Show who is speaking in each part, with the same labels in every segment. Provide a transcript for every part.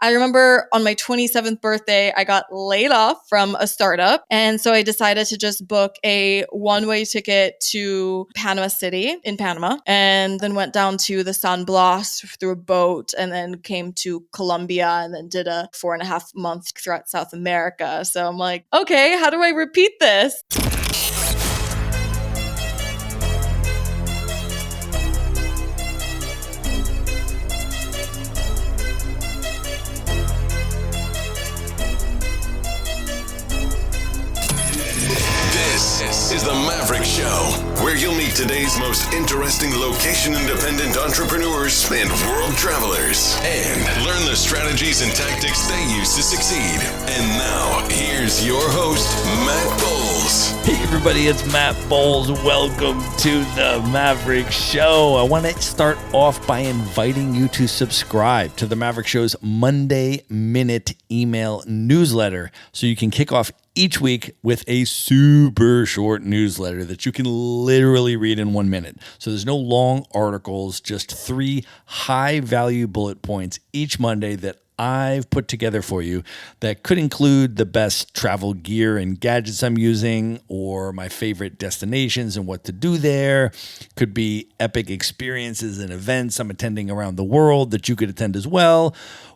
Speaker 1: I remember on my 27th birthday, I got laid off from a startup. And so I decided to just book a one-way ticket to Panama City in Panama, and then went down to the San Blas through a boat, and then came to Colombia, and then did a 4.5 month throughout South America. So I'm like, okay, how do I repeat this?
Speaker 2: This is the Maverick Show, where you'll meet today's most interesting location-independent entrepreneurs and world travelers, and learn the strategies and tactics they use to succeed. And now, here's your host, Matt Bowles.
Speaker 3: Hey everybody, it's Matt Bowles. Welcome to the Maverick Show. I want to start off by inviting you to subscribe to the Maverick Show's Monday Minute email newsletter so you can kick off each week with a super short newsletter that you can literally read in 1 minute. So there's no long articles, just 3 high-value bullet points each Monday that I've put together for you that could include the best travel gear and gadgets I'm using, or my favorite destinations and what to do there. Could be epic experiences and events I'm attending around the world that you could attend as well.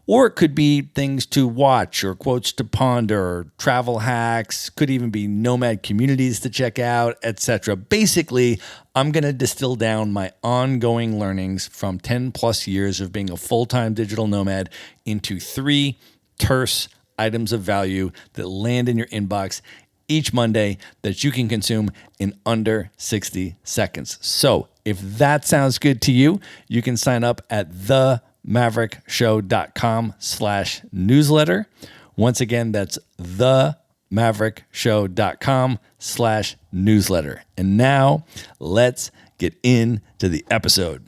Speaker 3: Or it could be things to watch or quotes to ponder or travel hacks. Could even be nomad communities to check out, etc. Basically, I'm going to distill down my ongoing learnings from 10 plus years of being a full-time digital nomad into 3 terse items of value that land in your inbox each Monday that you can consume in under 60 seconds. So if that sounds good to you, you can sign up at themaverickshow.com/newsletter. Once again, that's themaverickshow.com/newsletter. And now let's get into the episode.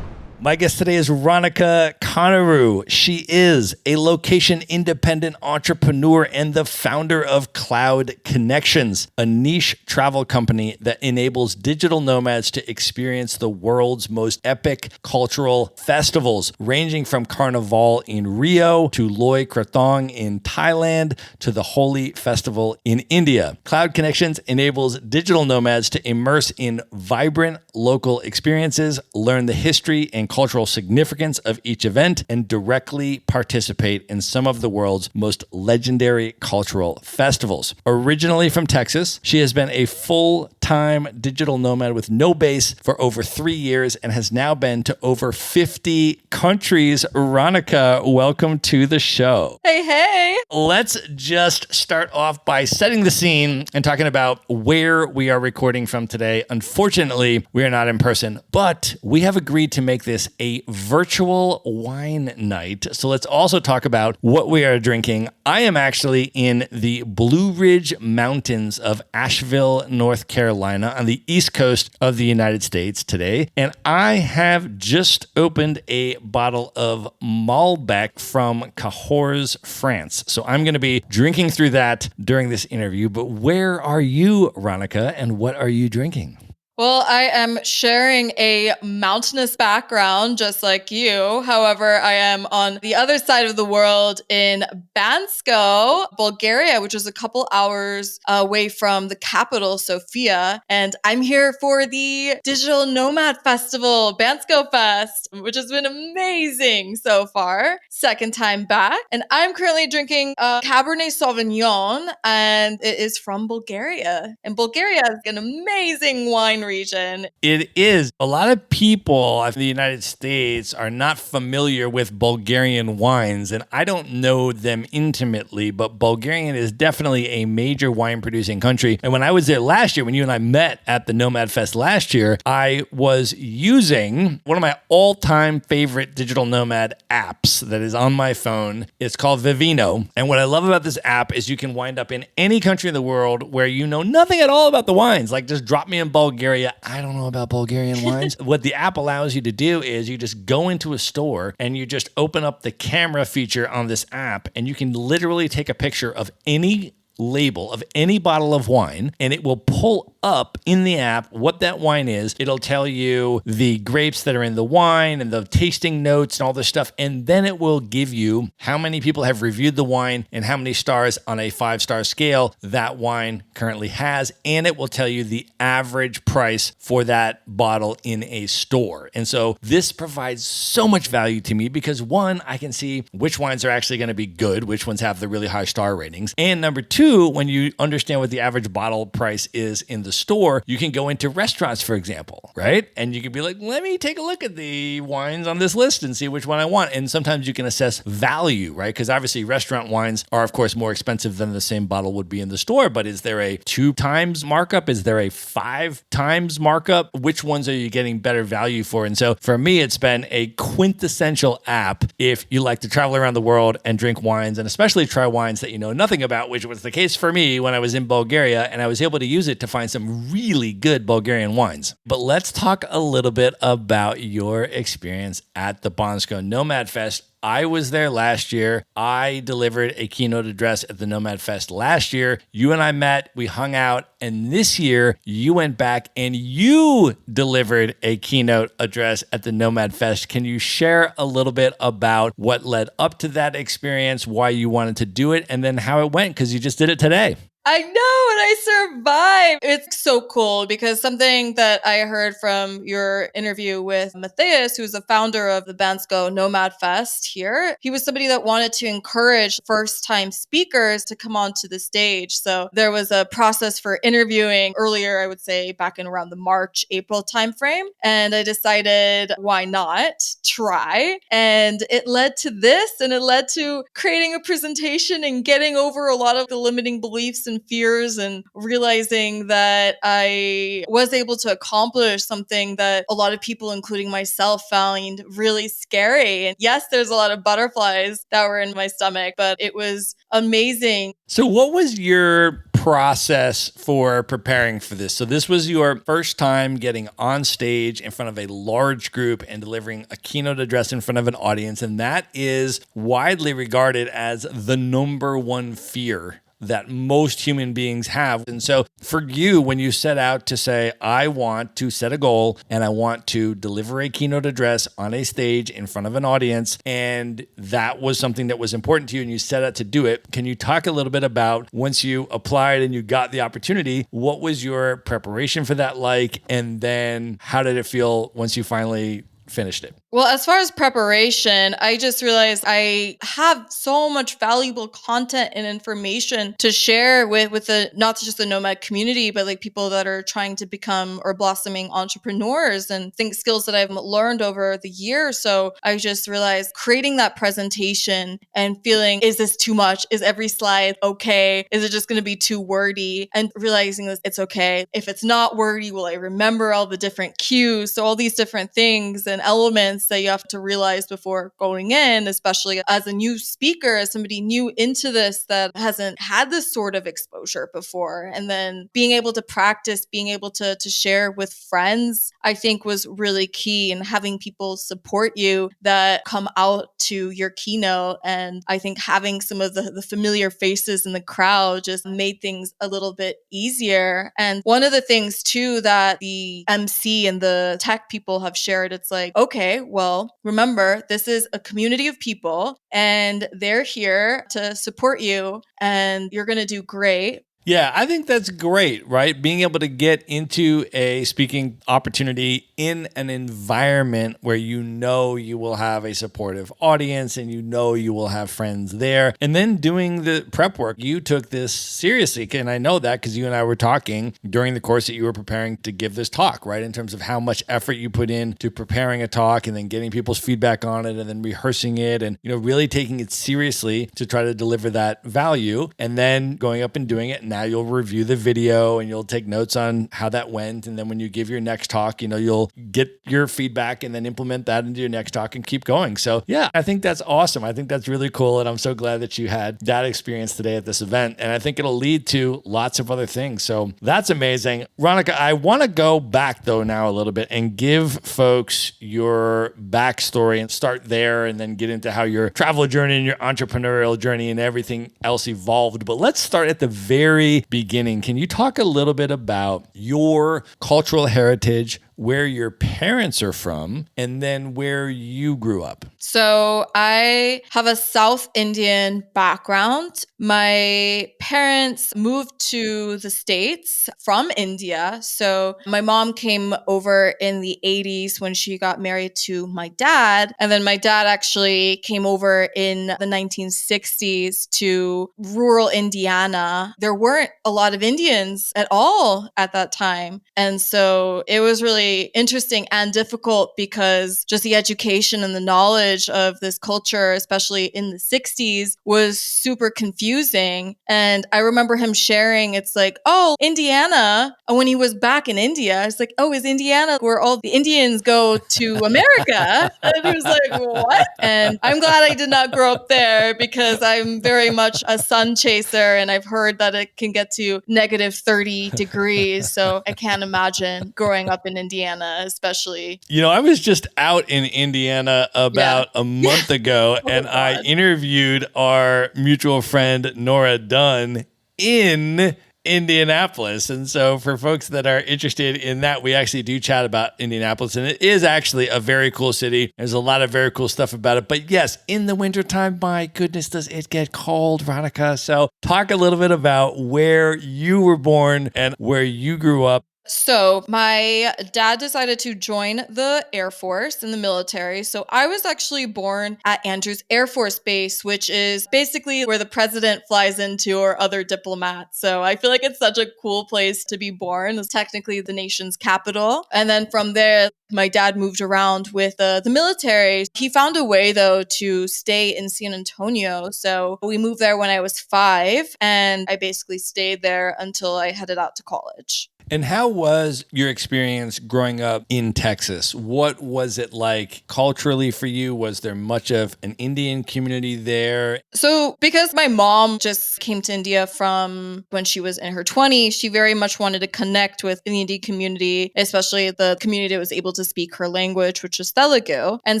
Speaker 3: My guest today is Ranika Koneru. She is a location-independent entrepreneur and the founder of Cloud Connections, a niche travel company that enables digital nomads to experience the world's most epic cultural festivals, ranging from Carnival in Rio to Loy Krathong in Thailand to the Holi Festival in India. Cloud Connections enables digital nomads to immerse in vibrant local experiences, learn the history and cultural significance of each event, and directly participate in some of the world's most legendary cultural festivals. Originally from Texas, she has been a full-time digital nomad with no base for over 3 years and has now been to over 50 countries. Ranika, welcome to the show.
Speaker 1: Hey.
Speaker 3: Let's just start off by setting the scene and talking about where we are recording from today. Unfortunately, we are not in person, but we have agreed to make this a virtual wine night. So let's also talk about what we are drinking. I am actually in the Blue Ridge Mountains of Asheville, North Carolina, on the east coast of the United States today. And I have just opened a bottle of Malbec from Cahors, France. So I'm going to be drinking through that during this interview. But where are you, Ranika, and what are you drinking?
Speaker 1: Well, I am sharing a mountainous background just like you. However, I am on the other side of the world in Bansko, Bulgaria, which is a couple hours away from the capital, Sofia. And I'm here for the Digital Nomad Festival, Bansko Fest, which has been amazing so far. Second time back. And I'm currently drinking Cabernet Sauvignon, and it is from Bulgaria. And Bulgaria is an amazing wine region.
Speaker 3: It is. A lot of people in the United States are not familiar with Bulgarian wines, and I don't know them intimately, but Bulgarian is definitely a major wine producing country. And when I was there last year, when you and I met at the Nomad Fest last year, I was using one of my all-time favorite digital nomad apps that is on my phone. It's called Vivino. And what I love about this app is you can wind up in any country in the world where you know nothing at all about the wines. Like, just drop me in Bulgaria. I don't know about Bulgarian wines. What the app allows you to do is you just go into a store and you just open up the camera feature on this app, and you can literally take a picture of any label of any bottle of wine, and it will pull up in the app what that wine is. It'll tell you the grapes that are in the wine and the tasting notes and all this stuff. And then it will give you how many people have reviewed the wine and how many stars on a 5-star scale that wine currently has. And it will tell you the average price for that bottle in a store. And so this provides so much value to me because one, I can see which wines are actually going to be good, which ones have the really high star ratings. And number two, when you understand what the average bottle price is in the store, you can go into restaurants, for example, right? And you can be like, let me take a look at the wines on this list and see which one I want. And sometimes you can assess value, right? Because obviously restaurant wines are, of course, more expensive than the same bottle would be in the store. But is there a 2 times markup? Is there a 5 times markup? Which ones are you getting better value for? And so for me, it's been a quintessential app if you like to travel around the world and drink wines, and especially try wines that you know nothing about, which was the case for me when I was in Bulgaria, and I was able to use it to find some really good Bulgarian wines. But let's talk a little bit about your experience at the Bansko Nomad Fest. I was there last year. I delivered a keynote address at the Nomad Fest last year. You and I met, we hung out, and this year you went back and you delivered a keynote address at the Nomad Fest. Can you share a little bit about what led up to that experience, why you wanted to do it, and then how it went? Because you just did it today.
Speaker 1: I know, and I survived. It's so cool because something that I heard from your interview with Matthias, who's the founder of the Bansko Nomad Fest here, he was somebody that wanted to encourage first-time speakers to come onto the stage. So there was a process for interviewing earlier, I would say back in around the March, April timeframe. And I decided, why not try? And it led to this, and it led to creating a presentation and getting over a lot of the limiting beliefs and fears and realizing that I was able to accomplish something that a lot of people, including myself, found really scary. And yes, there's a lot of butterflies that were in my stomach, but it was amazing.
Speaker 3: So what was your process for preparing for this? So this was your first time getting on stage in front of a large group and delivering a keynote address in front of an audience. And that is widely regarded as the number one fear that most human beings have. And so for you, when you set out to say, I want to set a goal and I want to deliver a keynote address on a stage in front of an audience, and that was something that was important to you and you set out to do it, can you talk a little bit about once you applied and you got the opportunity, what was your preparation for that like? And then how did it feel once you finally finished it?
Speaker 1: Well, as far as preparation, I just realized I have so much valuable content and information to share with the, not just the nomad community, but like people that are trying to become or blossoming entrepreneurs and think skills that I've learned over the years. So I just realized creating that presentation and feeling, is this too much? Is every slide okay? Is it just going to be too wordy? And realizing that it's okay. If it's not wordy, will I remember all the different cues? So all these different things and elements that you have to realize before going in, especially as a new speaker, as somebody new into this that hasn't had this sort of exposure before. And then being able to practice, being able to share with friends, I think was really key, and having people support you that come out to your keynote. And I think having some of the familiar faces in the crowd just made things a little bit easier. And one of the things too that the MC and the tech people have shared, it's like, okay, well, remember, this is a community of people and they're here to support you and you're going to do great.
Speaker 3: Yeah, I think that's great, right? Being able to get into a speaking opportunity in an environment where you know you will have a supportive audience and you know you will have friends there. And then doing the prep work. You took this seriously, and I know that because you and I were talking during the course that you were preparing to give this talk, right? In terms of how much effort you put in to preparing a talk and then getting people's feedback on it and then rehearsing it and, you know, really taking it seriously to try to deliver that value and then going up and doing it. Now you'll review the video and you'll take notes on how that went. And then when you give your next talk, you know, you'll get your feedback and then implement that into your next talk and keep going. So yeah, I think that's awesome. I think that's really cool. And I'm so glad that you had that experience today at this event. And I think it'll lead to lots of other things. So that's amazing. Ranika, I want to go back though now a little bit and give folks your backstory and start there and then get into how your travel journey and your entrepreneurial journey and everything else evolved. But let's start at the very very beginning. Can you talk a little bit about your cultural heritage, where your parents are from, and then where you grew up?
Speaker 1: So I have a South Indian background. My parents moved to the States from India. So my mom came over in the 80s when she got married to my dad. And then my dad actually came over in the 1960s to rural Indiana. There weren't a lot of Indians at all at that time. And so it was really interesting and difficult because just the education and the knowledge of this culture, especially in the 60s, was super confusing. And I remember him sharing, it's like, oh, Indiana. And when he was back in India, it's like, oh, is Indiana where all the Indians go to America? And he was like, what? And I'm glad I did not grow up there because I'm very much a sun chaser. And I've heard that it can get to negative 30 degrees. So I can't imagine growing up in Indiana, especially.
Speaker 3: I was just out in Indiana about a month ago, and I interviewed our mutual friend, Nora Dunn, in Indianapolis. And so for folks that are interested in that, we actually do chat about Indianapolis, and it is actually a very cool city. There's a lot of very cool stuff about it. But yes, in the wintertime, my goodness, does it get cold, Ranika. So talk a little bit about where you were born and where you grew up.
Speaker 1: So my dad decided to join the Air Force in the military. So I was actually born at Andrews Air Force Base, which is basically where the president flies into or other diplomats. So I feel like it's such a cool place to be born. It's technically the nation's capital. And then from there, my dad moved around with the military. He found a way, though, to stay in San Antonio. So we moved there when I was 5, and I basically stayed there until I headed out to college.
Speaker 3: And how was your experience growing up in Texas? What was it like culturally for you? Was there much of an Indian community there?
Speaker 1: So because my mom just came to India from when she was in her 20s, she very much wanted to connect with the Indian community, especially the community that was able to speak her language, which is Telugu. And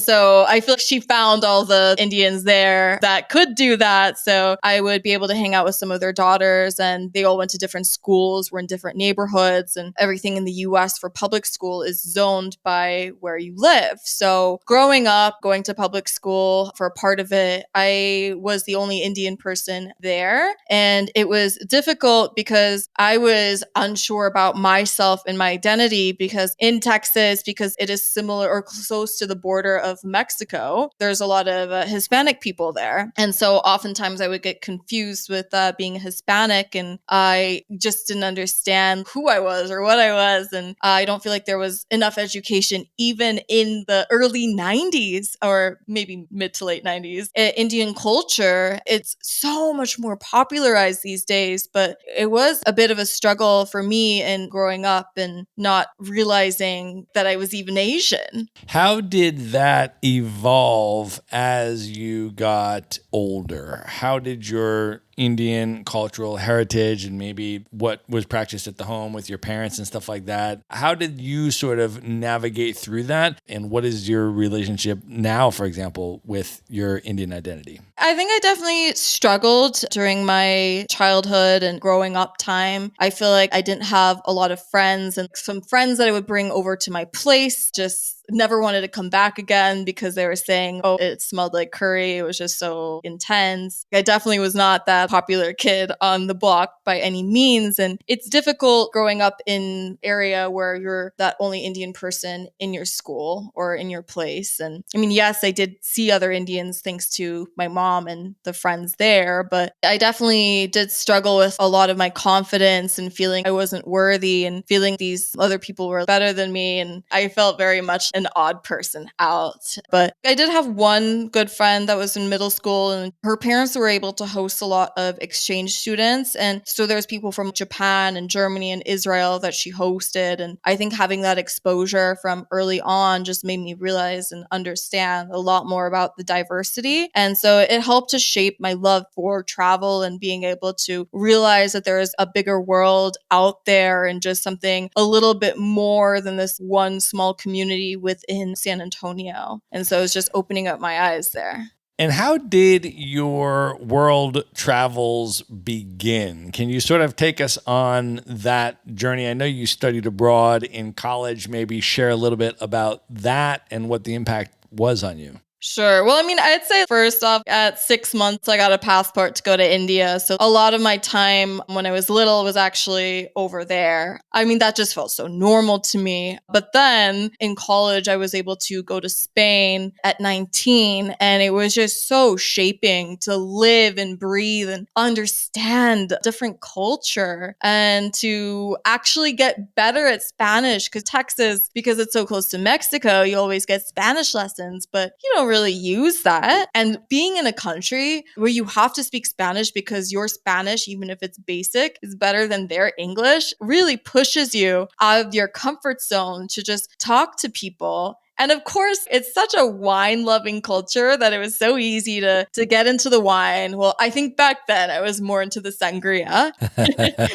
Speaker 1: so I feel like she found all the Indians there that could do that. So I would be able to hang out with some of their daughters, and they all went to different schools, were in different neighborhoods. And everything in the US for public school is zoned by where you live. So growing up, going to public school for a part of it, I was the only Indian person there. And it was difficult because I was unsure about myself and my identity because in Texas, because it is similar or close to the border of Mexico, there's a lot of Hispanic people there. And so oftentimes I would get confused with being Hispanic, and I just didn't understand who I was or what I was. And I don't feel like there was enough education even in the early 90s or maybe mid to late 90s. Indian culture, it's so much more popularized these days, but it was a bit of a struggle for me in growing up and not realizing that I was even Asian.
Speaker 3: How did that evolve as you got older? How did your Indian cultural heritage and maybe what was practiced at the home with your parents and stuff like that, how did you sort of navigate through that? And what is your relationship now, for example, with your Indian identity?
Speaker 1: I think I definitely struggled during my childhood and growing up time. I feel like I didn't have a lot of friends, and some friends that I would bring over to my place just never wanted to come back again because they were saying, oh, it smelled like curry. It was just so intense. I definitely was not that popular kid on the block by any means. And it's difficult growing up in an area where you're that only Indian person in your school or in your place. And I mean, yes, I did see other Indians thanks to my mom and the friends there, but I definitely did struggle with a lot of my confidence and feeling I wasn't worthy and feeling these other people were better than me. And I felt very much an odd person out. But I did have one good friend that was in middle school, and her parents were able to host a lot of exchange students. And so there's people from Japan and Germany and Israel that she hosted. And I think having that exposure from early on just made me realize and understand a lot more about the diversity. And so it helped to shape my love for travel and being able to realize that there is a bigger world out there and just something a little bit more than this one small community within San Antonio. And so it's just opening up my eyes there.
Speaker 3: And how did your world travels begin? Can you sort of take us on that journey? I know you studied abroad in college. Maybe share a little bit about that and what the impact was on you.
Speaker 1: Sure. Well, I mean, I'd say first off, at 6 months, I got a passport to go to India. So a lot of my time when I was little was actually over there. I mean, that just felt so normal to me. But then in college, I was able to go to Spain at 19, and it was just so shaping to live and breathe and understand different culture and to actually get better at Spanish. Because Texas, because it's so close to Mexico, you always get Spanish lessons, but you don't really use that. And being in a country where you have to speak Spanish because your Spanish, even if it's basic, is better than their English, really pushes you out of your comfort zone to just talk to people. And of course, it's such a wine loving culture that it was so easy to get into the wine. Well, I think back then I was more into the sangria,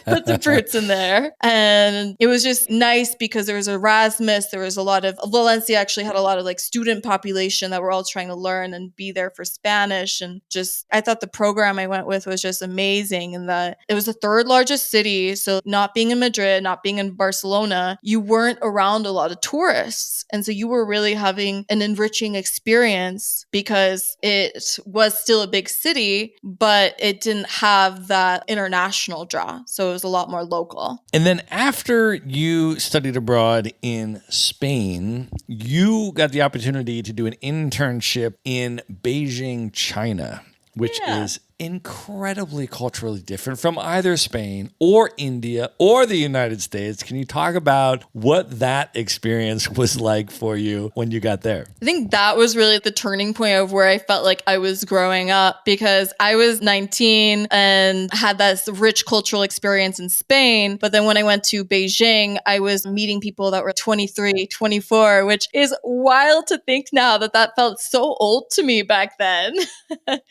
Speaker 1: put some fruits in there. And it was just nice because there was Erasmus. There was a lot of, Valencia actually had a lot of like student population that were all trying to learn and be there for Spanish. And just, I thought the program I went with was just amazing and that it was the third largest city. So not being in Madrid, not being in Barcelona, you weren't around a lot of tourists. And so you were really having an enriching experience because it was still a big city, but it didn't have that international draw. So it was a lot more local.
Speaker 3: And then after you studied abroad in Spain, you got the opportunity to do an internship in Beijing, China, which is incredibly culturally different from either Spain or India or the United States. Can you talk about what that experience was like for you when you got there?
Speaker 1: I think that was really the turning point of where I felt like I was growing up because I was 19 and had this rich cultural experience in Spain. But then when I went to Beijing, I was meeting people that were 23, 24, which is wild to think now that that felt so old to me back then.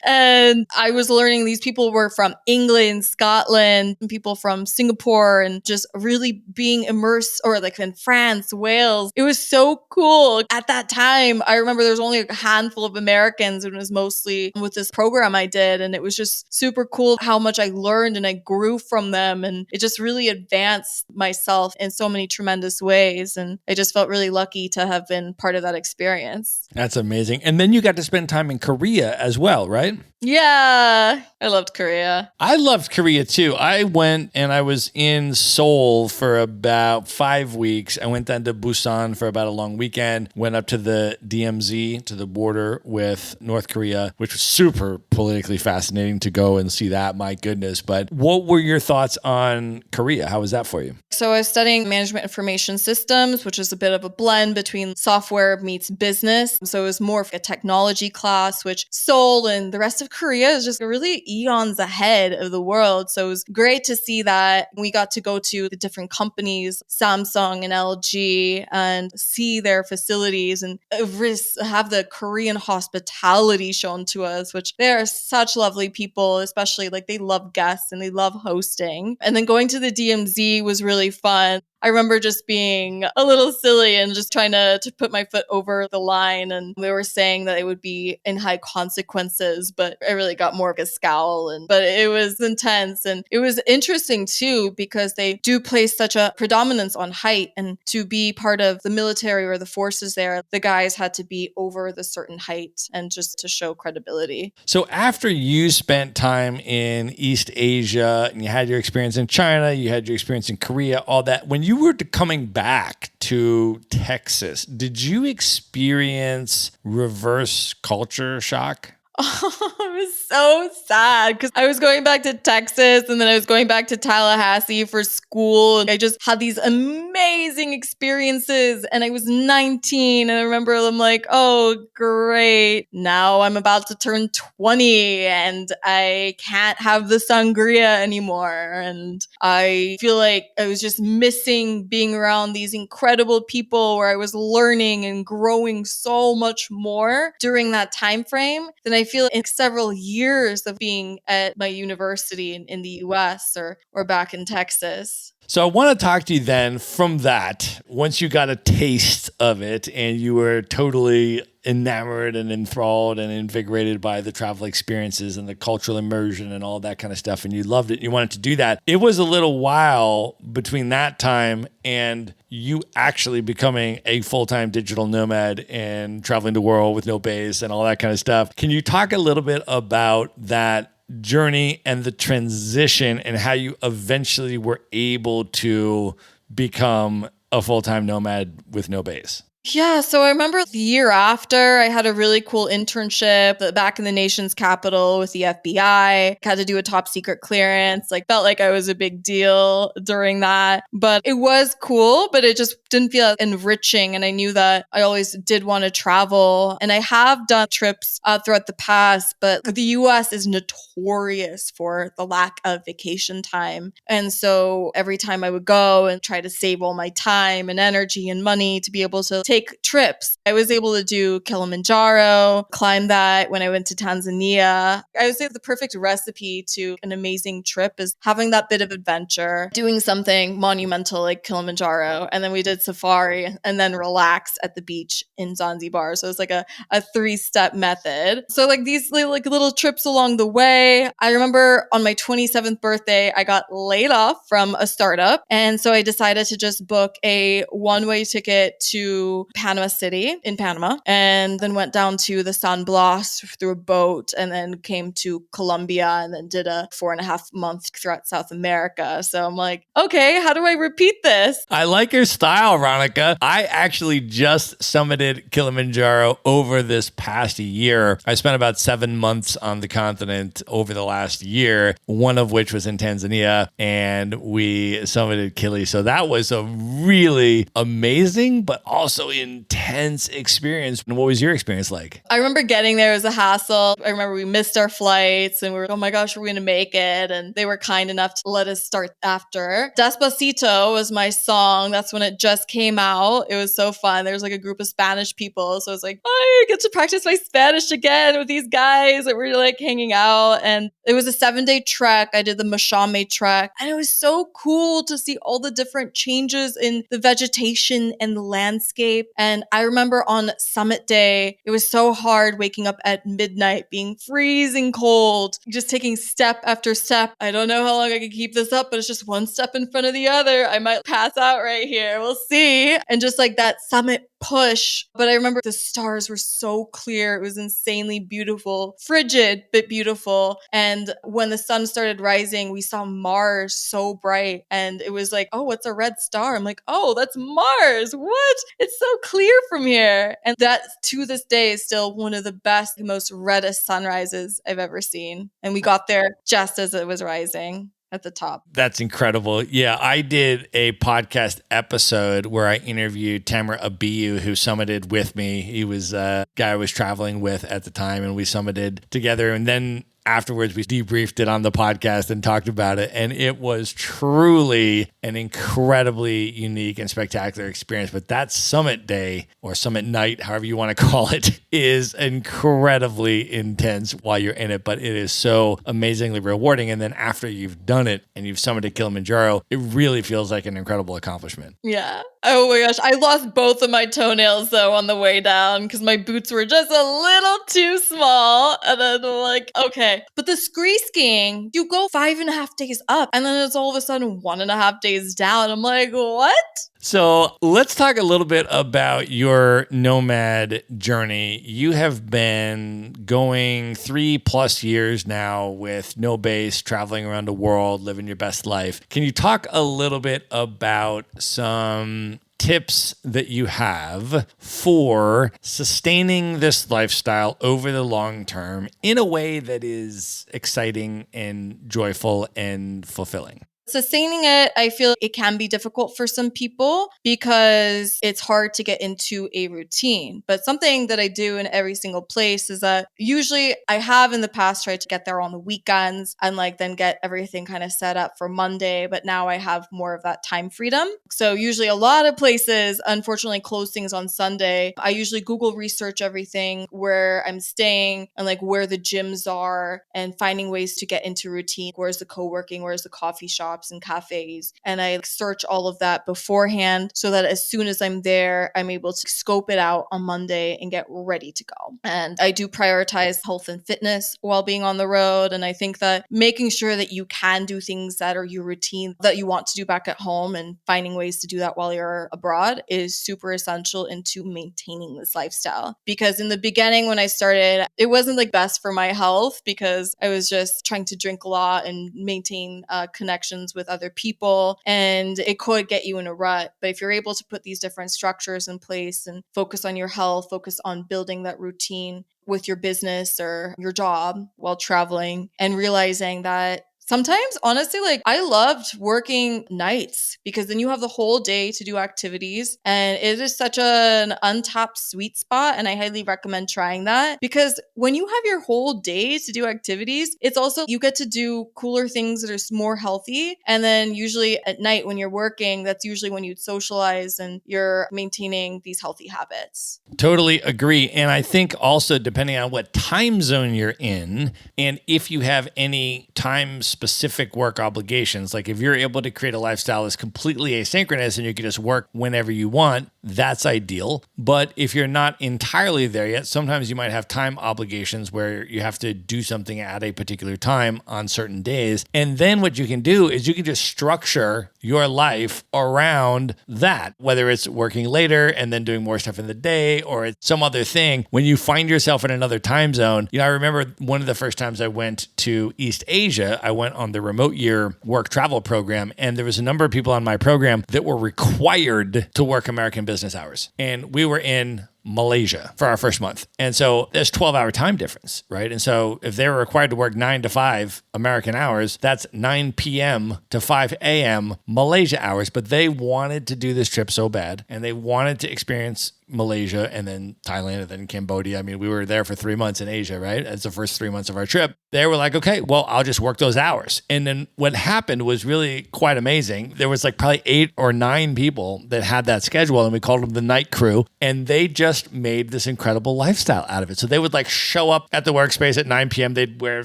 Speaker 1: And I was learning these people were from England, Scotland, and people from Singapore, and just really being immersed, or like in France, Wales. It was so cool. At that time, I remember there was only a handful of Americans, and it was mostly with this program I did. And it was just super cool how much I learned and I grew from them. And it just really advanced myself in so many tremendous ways. And I just felt really lucky to have been part of that experience.
Speaker 3: That's amazing. And then you got to spend time in Korea as well, right?
Speaker 1: Yeah, I loved Korea.
Speaker 3: I loved Korea too. I went and I was in Seoul for about 5 weeks. I went down to Busan for about a long weekend, went up to the DMZ, to the border with North Korea, which was super politically fascinating to go and see that. My goodness. But what were your thoughts on Korea? How was that for you?
Speaker 1: So I was studying management information systems, which is a bit of a blend between software meets business. So it was more of a technology class, which Seoul and the rest of Korea is just really eons ahead of the world. So it was great to see that. We got to go to the different companies, Samsung and LG, and see their facilities and have the Korean hospitality shown to us, which they are such lovely people, especially like they love guests and they love hosting. And then going to the DMZ was really fun. I remember just being a little silly and just trying to put my foot over the line. And they were saying that it would be in high consequences, but I really got more of a scowl. But it was intense. And it was interesting too, because they do place such a predominance on height. And to be part of the military or the forces there, the guys had to be over the certain height and just to show credibility.
Speaker 3: So after you spent time in East Asia and you had your experience in China, you had your experience in Korea, all that, when you were coming back to Texas, did you experience reverse culture shock?
Speaker 1: Oh, it was so sad because I was going back to Texas and then I was going back to Tallahassee for school. And I just had these amazing experiences and I was 19 and I remember I'm like, oh, great. Now I'm about to turn 20 and I can't have the sangria anymore. And I feel like I was just missing being around these incredible people where I was learning and growing so much more during that time frame than I feel in several years of being at my university in the US or back in Texas.
Speaker 3: So I want to talk to you then from that, once you got a taste of it and you were totally enamored and enthralled and invigorated by the travel experiences and the cultural immersion and all that kind of stuff, and you loved it, you wanted to do that. It was a little while between that time and you actually becoming a full-time digital nomad and traveling the world with no base and all that kind of stuff. Can you talk a little bit about that journey and the transition and how you eventually were able to become a full-time nomad with no base?
Speaker 1: Yeah, so I remember the year after, I had a really cool internship back in the nation's capital with the FBI. Had to do a top secret clearance. Felt like I was a big deal during that. But it was cool, but it just didn't feel enriching. And I knew that I always did want to travel. And I have done trips throughout the past, but the US is notorious for the lack of vacation time. And so every time I would go and try to save all my time and energy and money to be able to take trips. I was able to do Kilimanjaro, climb that when I went to Tanzania. I would say the perfect recipe to an amazing trip is having that bit of adventure, doing something monumental like Kilimanjaro, and then we did safari and then relax at the beach in Zanzibar. So it's like a three-step method. So these little trips along the way. I remember on my 27th birthday, I got laid off from a startup. And so I decided to just book a one-way ticket to Panama City in Panama, and then went down to the San Blas through a boat, and then came to Colombia, and then did a 4.5 month throughout South America. So I'm like, okay, how do I repeat this?
Speaker 3: I like your style, Ranika. I actually just summited Kilimanjaro over this past year. I spent about 7 months on the continent over the last year, one of which was in Tanzania, and we summited Kili. So that was a really amazing, but also intense experience. And what was your experience like?
Speaker 1: I remember getting there was a hassle. I remember we missed our flights and we were, oh my gosh, are we going to make it? And they were kind enough to let us start after. Despacito was my song. That's when it just came out. It was so fun. There was a group of Spanish people. So I was like, oh, I get to practice my Spanish again with these guys that were hanging out. And it was a 7-day trek. I did the Mashame trek. And it was so cool to see all the different changes in the vegetation and the landscape. And I remember on summit day, it was so hard waking up at midnight, being freezing cold, just taking step after step. I don't know how long I can keep this up, but it's just one step in front of the other. I might pass out right here. We'll see. And just that summit push. But I remember the stars were so clear. It was insanely beautiful, frigid, but beautiful. And when the sun started rising, we saw Mars so bright. And it was oh, what's a red star? I'm like, oh, that's Mars. What? It's so clear from here. And that to this day is still one of the best, most reddest sunrises I've ever seen. And we got there just as it was rising at the top.
Speaker 3: That's incredible. Yeah, I did a podcast episode where I interviewed Tamara Abiyu, who summited with me. He was a guy I was traveling with at the time, and we summited together. And then afterwards, we debriefed it on the podcast and talked about it. And it was truly an incredibly unique and spectacular experience. But that summit day or summit night, however you want to call it, is incredibly intense while you're in it. But it is so amazingly rewarding. And then after you've done it and you've summited Kilimanjaro, it really feels like an incredible accomplishment.
Speaker 1: Yeah. Oh my gosh. I lost both of my toenails though on the way down because my boots were just a little too small. And then I'm okay. But the skiing, you go 5.5 days up and then it's all of a sudden 1.5 days down. I'm like, what?
Speaker 3: So let's talk a little bit about your nomad journey. You have been going 3+ years now with no base, traveling around the world, living your best life. Can you talk a little bit about some tips that you have for sustaining this lifestyle over the long term in a way that is exciting and joyful and fulfilling?
Speaker 1: Sustaining it, I feel it can be difficult for some people because it's hard to get into a routine. But something that I do in every single place is that usually I have in the past tried to get there on the weekends and then get everything kind of set up for Monday. But now I have more of that time freedom. So usually a lot of places, unfortunately, close things on Sunday. I usually Google research everything, where I'm staying and where the gyms are and finding ways to get into routine. Where's the co-working? Where's the coffee shop? shops and cafes. And I search all of that beforehand so that as soon as I'm there, I'm able to scope it out on Monday and get ready to go. And I do prioritize health and fitness while being on the road. And I think that making sure that you can do things that are your routine that you want to do back at home and finding ways to do that while you're abroad is super essential into maintaining this lifestyle. Because in the beginning, when I started, it wasn't like best for my health because I was just trying to drink a lot and maintain connections with other people. And it could get you in a rut. But if you're able to put these different structures in place and focus on your health, focus on building that routine with your business or your job while traveling, and realizing that sometimes, honestly, like I loved working nights because then you have the whole day to do activities. And it is such an untapped sweet spot. And I highly recommend trying that because when you have your whole day to do activities, it's also, you get to do cooler things that are more healthy. And then usually at night when you're working, that's usually when you'd socialize and you're maintaining these healthy habits.
Speaker 3: Totally agree. And I think also depending on what time zone you're in, and if you have any time specific work obligations, like if you're able to create a lifestyle that's completely asynchronous and you can just work whenever you want, that's ideal. But if you're not entirely there yet, sometimes you might have time obligations where you have to do something at a particular time on certain days. And then what you can do is you can just structure your life around that, whether it's working later and then doing more stuff in the day or it's some other thing. When you find yourself in another time zone, I remember one of the first times I went to East Asia, I went on the remote year work travel program, and there was a number of people on my program that were required to work American business hours. And we were in Malaysia for our first month. And so there's 12-hour time difference, right? And so if they were required to work 9 to 5 American hours, that's 9 p.m. to 5 a.m. Malaysia hours. But they wanted to do this trip so bad, and they wanted to experience Malaysia and then Thailand and then Cambodia. I mean, we were there for 3 months in Asia, right? It's the first 3 months of our trip. They were like, okay, well, I'll just work those hours. And then what happened was really quite amazing. There was like probably 8 or 9 people that had that schedule, and we called them the night crew. And they just made this incredible lifestyle out of it. So they would like show up at the workspace at 9 p.m. They'd wear,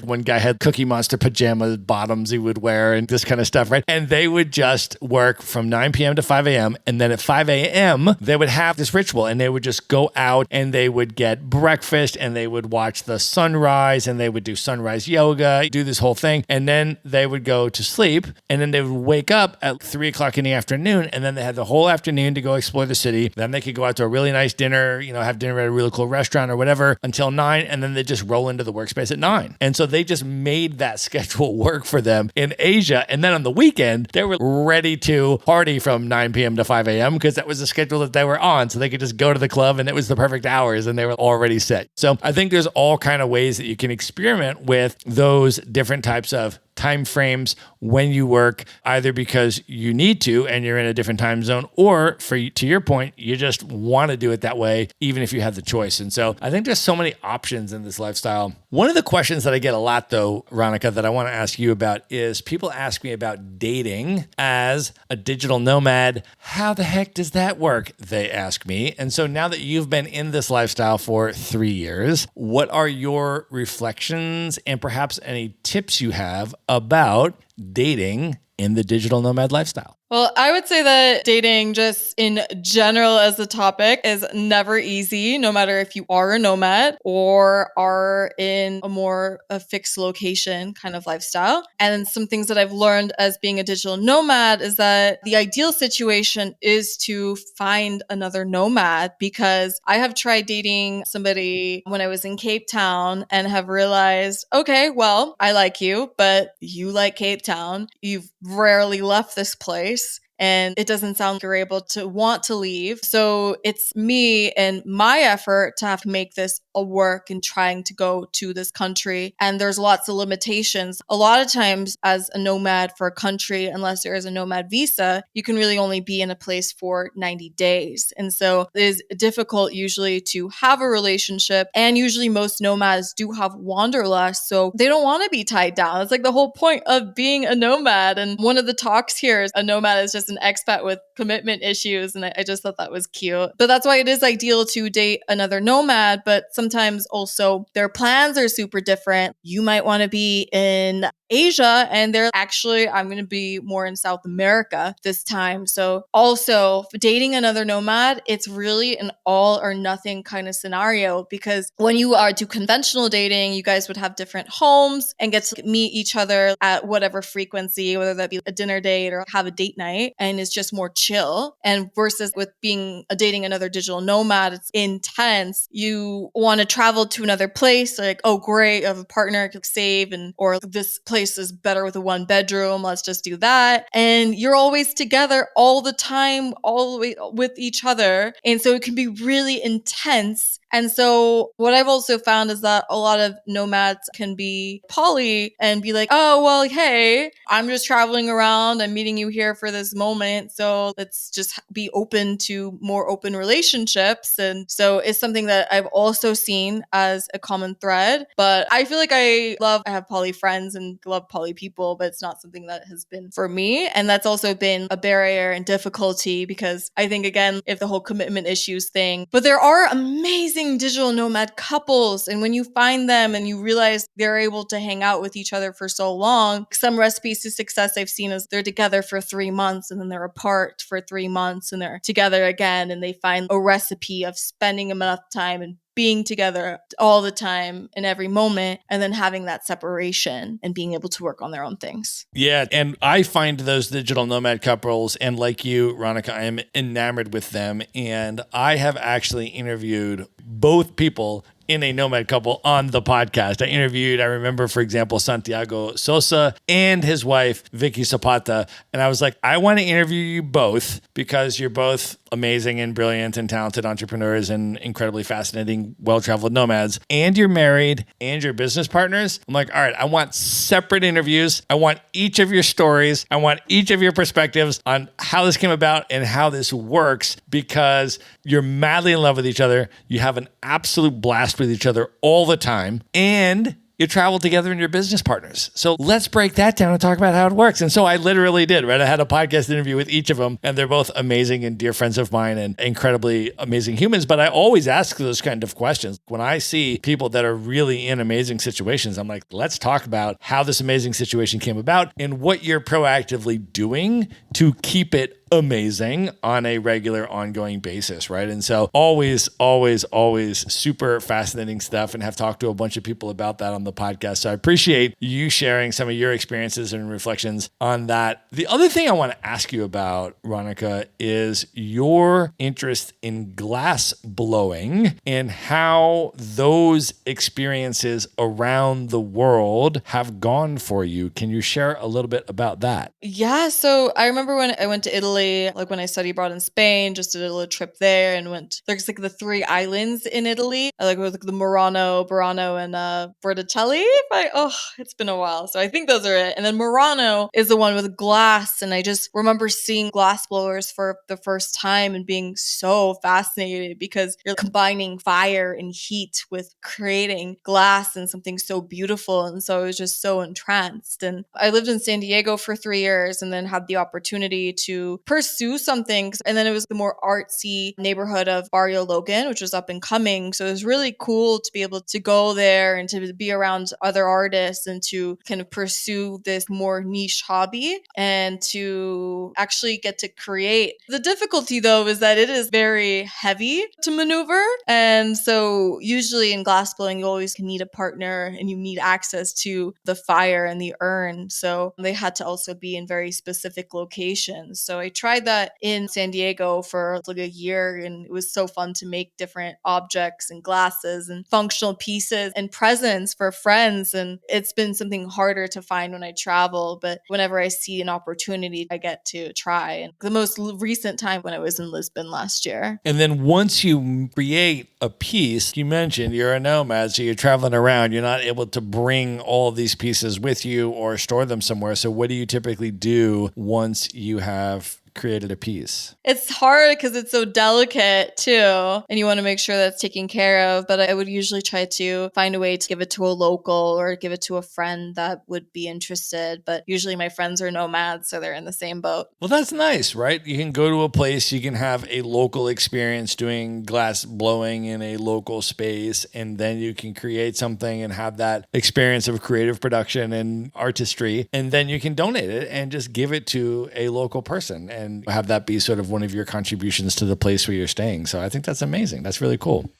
Speaker 3: one guy had Cookie Monster pajamas, bottoms he would wear and this kind of stuff, right? And they would just work from 9 p.m. to 5 a.m. And then at 5 a.m., they would have this ritual and they would just go out and they would get breakfast and they would watch the sunrise and they would do sunrise yoga, do this whole thing. And then they would go to sleep and then they would wake up at 3 o'clock in the afternoon. And then they had the whole afternoon to go explore the city. Then they could go out to a really nice dinner, have dinner at a really cool restaurant or whatever until 9. And then they just roll into the workspace at 9. And so they just made that schedule work for them in Asia. And then on the weekend, they were ready to party from 9 p.m. to 5 a.m. because that was the schedule that they were on. So they could just go to the club and it was the perfect hours and they were already set. So I think there's all kind of ways that you can experiment with those different types of time frames when you work, either because you need to and you're in a different time zone, or to your point, you just want to do it that way, even if you have the choice. And so I think there's so many options in this lifestyle. One of the questions that I get a lot though, Ranika, that I want to ask you about is people ask me about dating as a digital nomad. How the heck does that work? They ask me. And so now that you've been in this lifestyle for 3 years, what are your reflections and perhaps any tips you have about dating in the digital nomad lifestyle?
Speaker 1: Well, I would say that dating just in general as a topic is never easy, no matter if you are a nomad or are in a fixed location kind of lifestyle. And some things that I've learned as being a digital nomad is that the ideal situation is to find another nomad, because I have tried dating somebody when I was in Cape Town and have realized, okay, well, I like you, but you like Cape Town. You've rarely left this place. And it doesn't sound like you're able to want to leave. So it's me and my effort to have to make this a work and trying to go to this country. And there's lots of limitations. A lot of times as a nomad for a country, unless there is a nomad visa, you can really only be in a place for 90 days. And so it is difficult usually to have a relationship. And usually most nomads do have wanderlust. So they don't want to be tied down. It's like the whole point of being a nomad. And one of the talks here is a nomad is just an expat with commitment issues. And I just thought that was cute. But that's why it is ideal to date another nomad. But sometimes also their plans are super different. You might want to be in Asia and they're actually, I'm going to be more in South America this time. So also dating another nomad, it's really an all or nothing kind of scenario, because when you are do conventional dating, you guys would have different homes and get to meet each other at whatever frequency, whether that be a dinner date or have a date night, and it's just more chill. And versus with being dating another digital nomad, it's intense. You want to travel to another place, like, oh great, I have a partner I could save, and or this place is better with a 1 bedroom, let's just do that. And you're always together all the time, all the way with each other. And so it can be really intense. And so what I've also found is that a lot of nomads can be poly and be like, oh, well, hey, I'm just traveling around. I'm meeting you here for this moment. So let's just be open to more open relationships. And so it's something that I've also seen as a common thread. But I feel like I have poly friends and love poly people, but it's not something that has been for me. And that's also been a barrier and difficulty, because I think, again, if the whole commitment issues thing, but there are amazing digital nomad couples. And when you find them and you realize they're able to hang out with each other for so long, some recipes to success I've seen is they're together for 3 months and then they're apart for 3 months and they're together again, and they find a recipe of spending enough time and being together all the time in every moment, and then having that separation and being able to work on their own things.
Speaker 3: Yeah. And I find those digital nomad couples, and like you, Ranika, I am enamored with them. And I have actually interviewed both people in a nomad couple on the podcast. I remember, for example, Santiago Sosa and his wife, Vicky Zapata. And I was like, I want to interview you both because you're both amazing and brilliant and talented entrepreneurs and incredibly fascinating, well-traveled nomads. And you're married and you're business partners. I'm like, all right, I want separate interviews. I want each of your stories. I want each of your perspectives on how this came about and how this works, because you're madly in love with each other. You have an absolute blast with each other all the time, and you travel together and you're business partners. So let's break that down and talk about how it works. And so I literally did, right? I had a podcast interview with each of them, and they're both amazing and dear friends of mine and incredibly amazing humans. But I always ask those kind of questions. When I see people that are really in amazing situations, I'm like, let's talk about how this amazing situation came about and what you're proactively doing to keep it amazing on a regular, ongoing basis, right? And so always super fascinating stuff, and have talked to a bunch of people about that on the podcast. So I appreciate you sharing some of your experiences and reflections on that. The other thing I want to ask you about, Ranika, is your interest in glass blowing and how those experiences around the world have gone for you. Can you share a little bit about that?
Speaker 1: Yeah, so I remember when I went to Italy, like when I studied abroad in Spain, just did a little trip there and there's like the 3 islands in Italy, like with the Murano, Burano, and Verticelli. It's been a while. So I think those are it. And then Murano is the one with glass. And I just remember seeing glass blowers for the first time and being so fascinated, because you're combining fire and heat with creating glass and something so beautiful. And so I was just so entranced. And I lived in San Diego for 3 years and then had the opportunity to pursue something. And then it was the more artsy neighborhood of Barrio Logan, which was up and coming. So it was really cool to be able to go there and to be around other artists and to kind of pursue this more niche hobby and to actually get to create. The difficulty, though, is that it is very heavy to maneuver. And so usually in glassblowing, you always need a partner and you need access to the fire and the urn. So they had to also be in very specific locations. So I tried that in San Diego for like a year, and it was so fun to make different objects and glasses and functional pieces and presents for friends. And it's been something harder to find when I travel, but whenever I see an opportunity, I get to try. And the most recent time when I was in Lisbon last year.
Speaker 3: And then once you create a piece, you mentioned you're a nomad, so you're traveling around. You're not able to bring all of these pieces with you or store them somewhere. So what do you typically do once you have created a piece?
Speaker 1: It's hard because it's so delicate too, and you want to make sure that's taken care of. But I would usually try to find a way to give it to a local or give it to a friend that would be interested. But usually my friends are nomads, so they're in the same boat.
Speaker 3: Well, that's nice, right? You can go to a place, you can have a local experience doing glass blowing in a local space, and then you can create something and have that experience of creative production and artistry, and then you can donate it and just give it to a local person and have that be sort of one of your contributions to the place where you're staying. So I think that's amazing. That's really cool.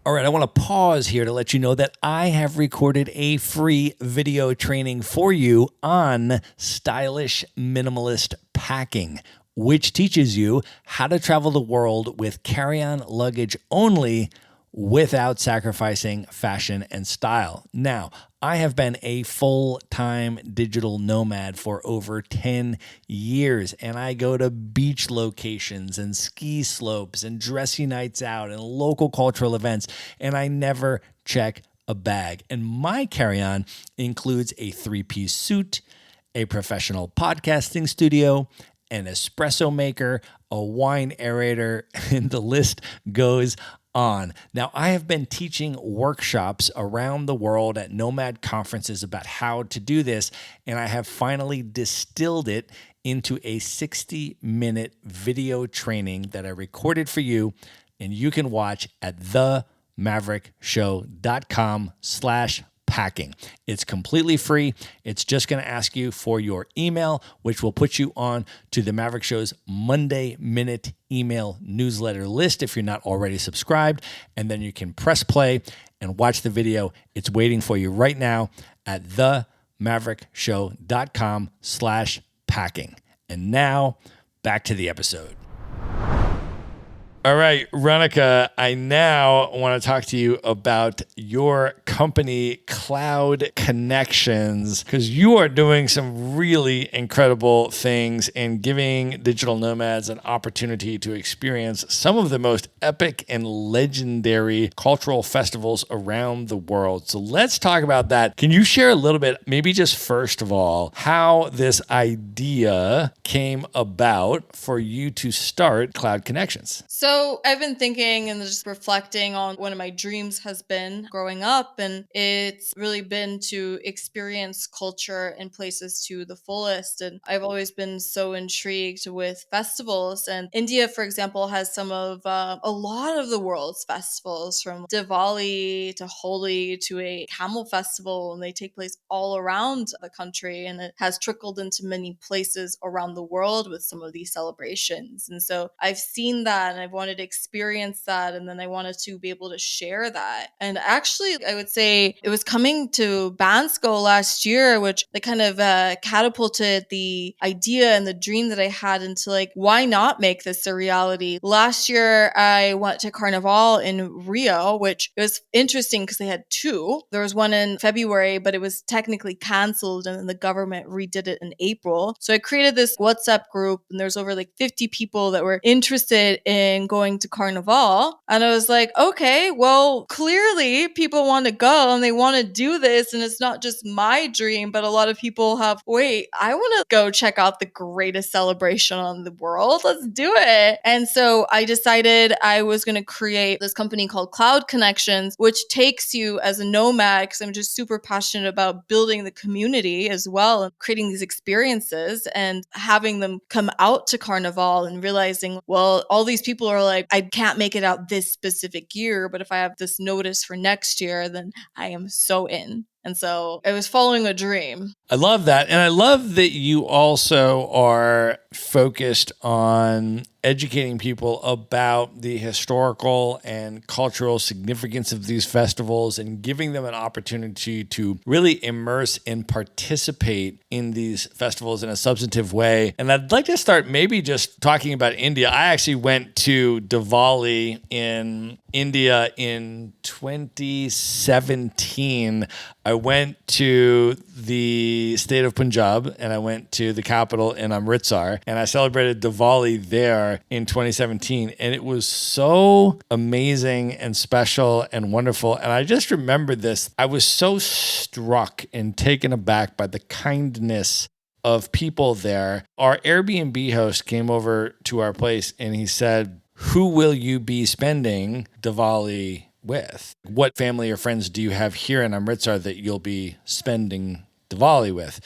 Speaker 3: All right, I want to pause here to let you know that I have recorded a free video training for you on stylish minimalist packing, which teaches you how to travel the world with carry-on luggage only without sacrificing fashion and style. Now, I have been a full-time digital nomad for over 10 years, and I go to beach locations and ski slopes and dressy nights out and local cultural events, and I never check a bag. And my carry-on includes a 3-piece suit, a professional podcasting studio, an espresso maker, a wine aerator, and the list goes on. Now, I have been teaching workshops around the world at nomad conferences about how to do this, and I have finally distilled it into a 60-minute video training that I recorded for you, and you can watch at themaverickshow.com/packing. It's completely free. It's just going to ask you for your email, which will put you on to the Maverick Show's Monday Minute email newsletter list if you're not already subscribed. And then you can press play and watch the video. It's waiting for you right now at themaverickshow.com/packing. And now back to the episode. All right, Ranika, I now want to talk to you about your company, Cloud Connections, because you are doing some really incredible things and giving digital nomads an opportunity to experience some of the most epic and legendary cultural festivals around the world. So let's talk about that. Can you share a little bit, maybe just first of all, how this idea came about for you to start Cloud Connections?
Speaker 1: So I've been thinking and just reflecting on one of my dreams has been growing up, and it's really been to experience culture in places to the fullest. And I've always been so intrigued with festivals. And India, for example, has some of a lot of the world's festivals, from Diwali to Holi to a camel festival, and they take place all around the country. And it has trickled into many places around the world with some of these celebrations. And so I've seen that and I've wanted to experience that, and then I wanted to be able to share that. And actually, I would say it was coming to Bansko last year, which they kind of catapulted the idea and the dream that I had into like, why not make this a reality? Last year, I went to Carnival in Rio, which was interesting because they had two. There was one in February, but it was technically canceled, and then the government redid it in April. So I created this WhatsApp group, and there's over like 50 people that were interested in going to Carnival. And I was like, okay, well, clearly people want to go and they want to do this. And it's not just my dream, but a lot of people have, wait, I want to go check out the greatest celebration on the world. Let's do it. And so I decided I was going to create this company called Cloud Connections, which takes you as a nomad, because I'm just super passionate about building the community as well and creating these experiences and having them come out to Carnival and realizing, well, all these people are like, I can't make it out this specific year, but if I have this notice for next year, then I am so in. And so I was following a dream.
Speaker 3: I love that. And I love that you also are focused on educating people about the historical and cultural significance of these festivals and giving them an opportunity to really immerse and participate in these festivals in a substantive way. And I'd like to start maybe just talking about India. I actually went to Diwali in India in 2017. I went to the state of Punjab and I went to the capital in Amritsar, and I celebrated Diwali there in 2017. And it was so amazing and special and wonderful. And I just remember this. I was so struck and taken aback by the kindness of people there. Our Airbnb host came over to our place and he said, "Who will you be spending Diwali with? What family or friends do you have here in Amritsar that you'll be spending Diwali with?"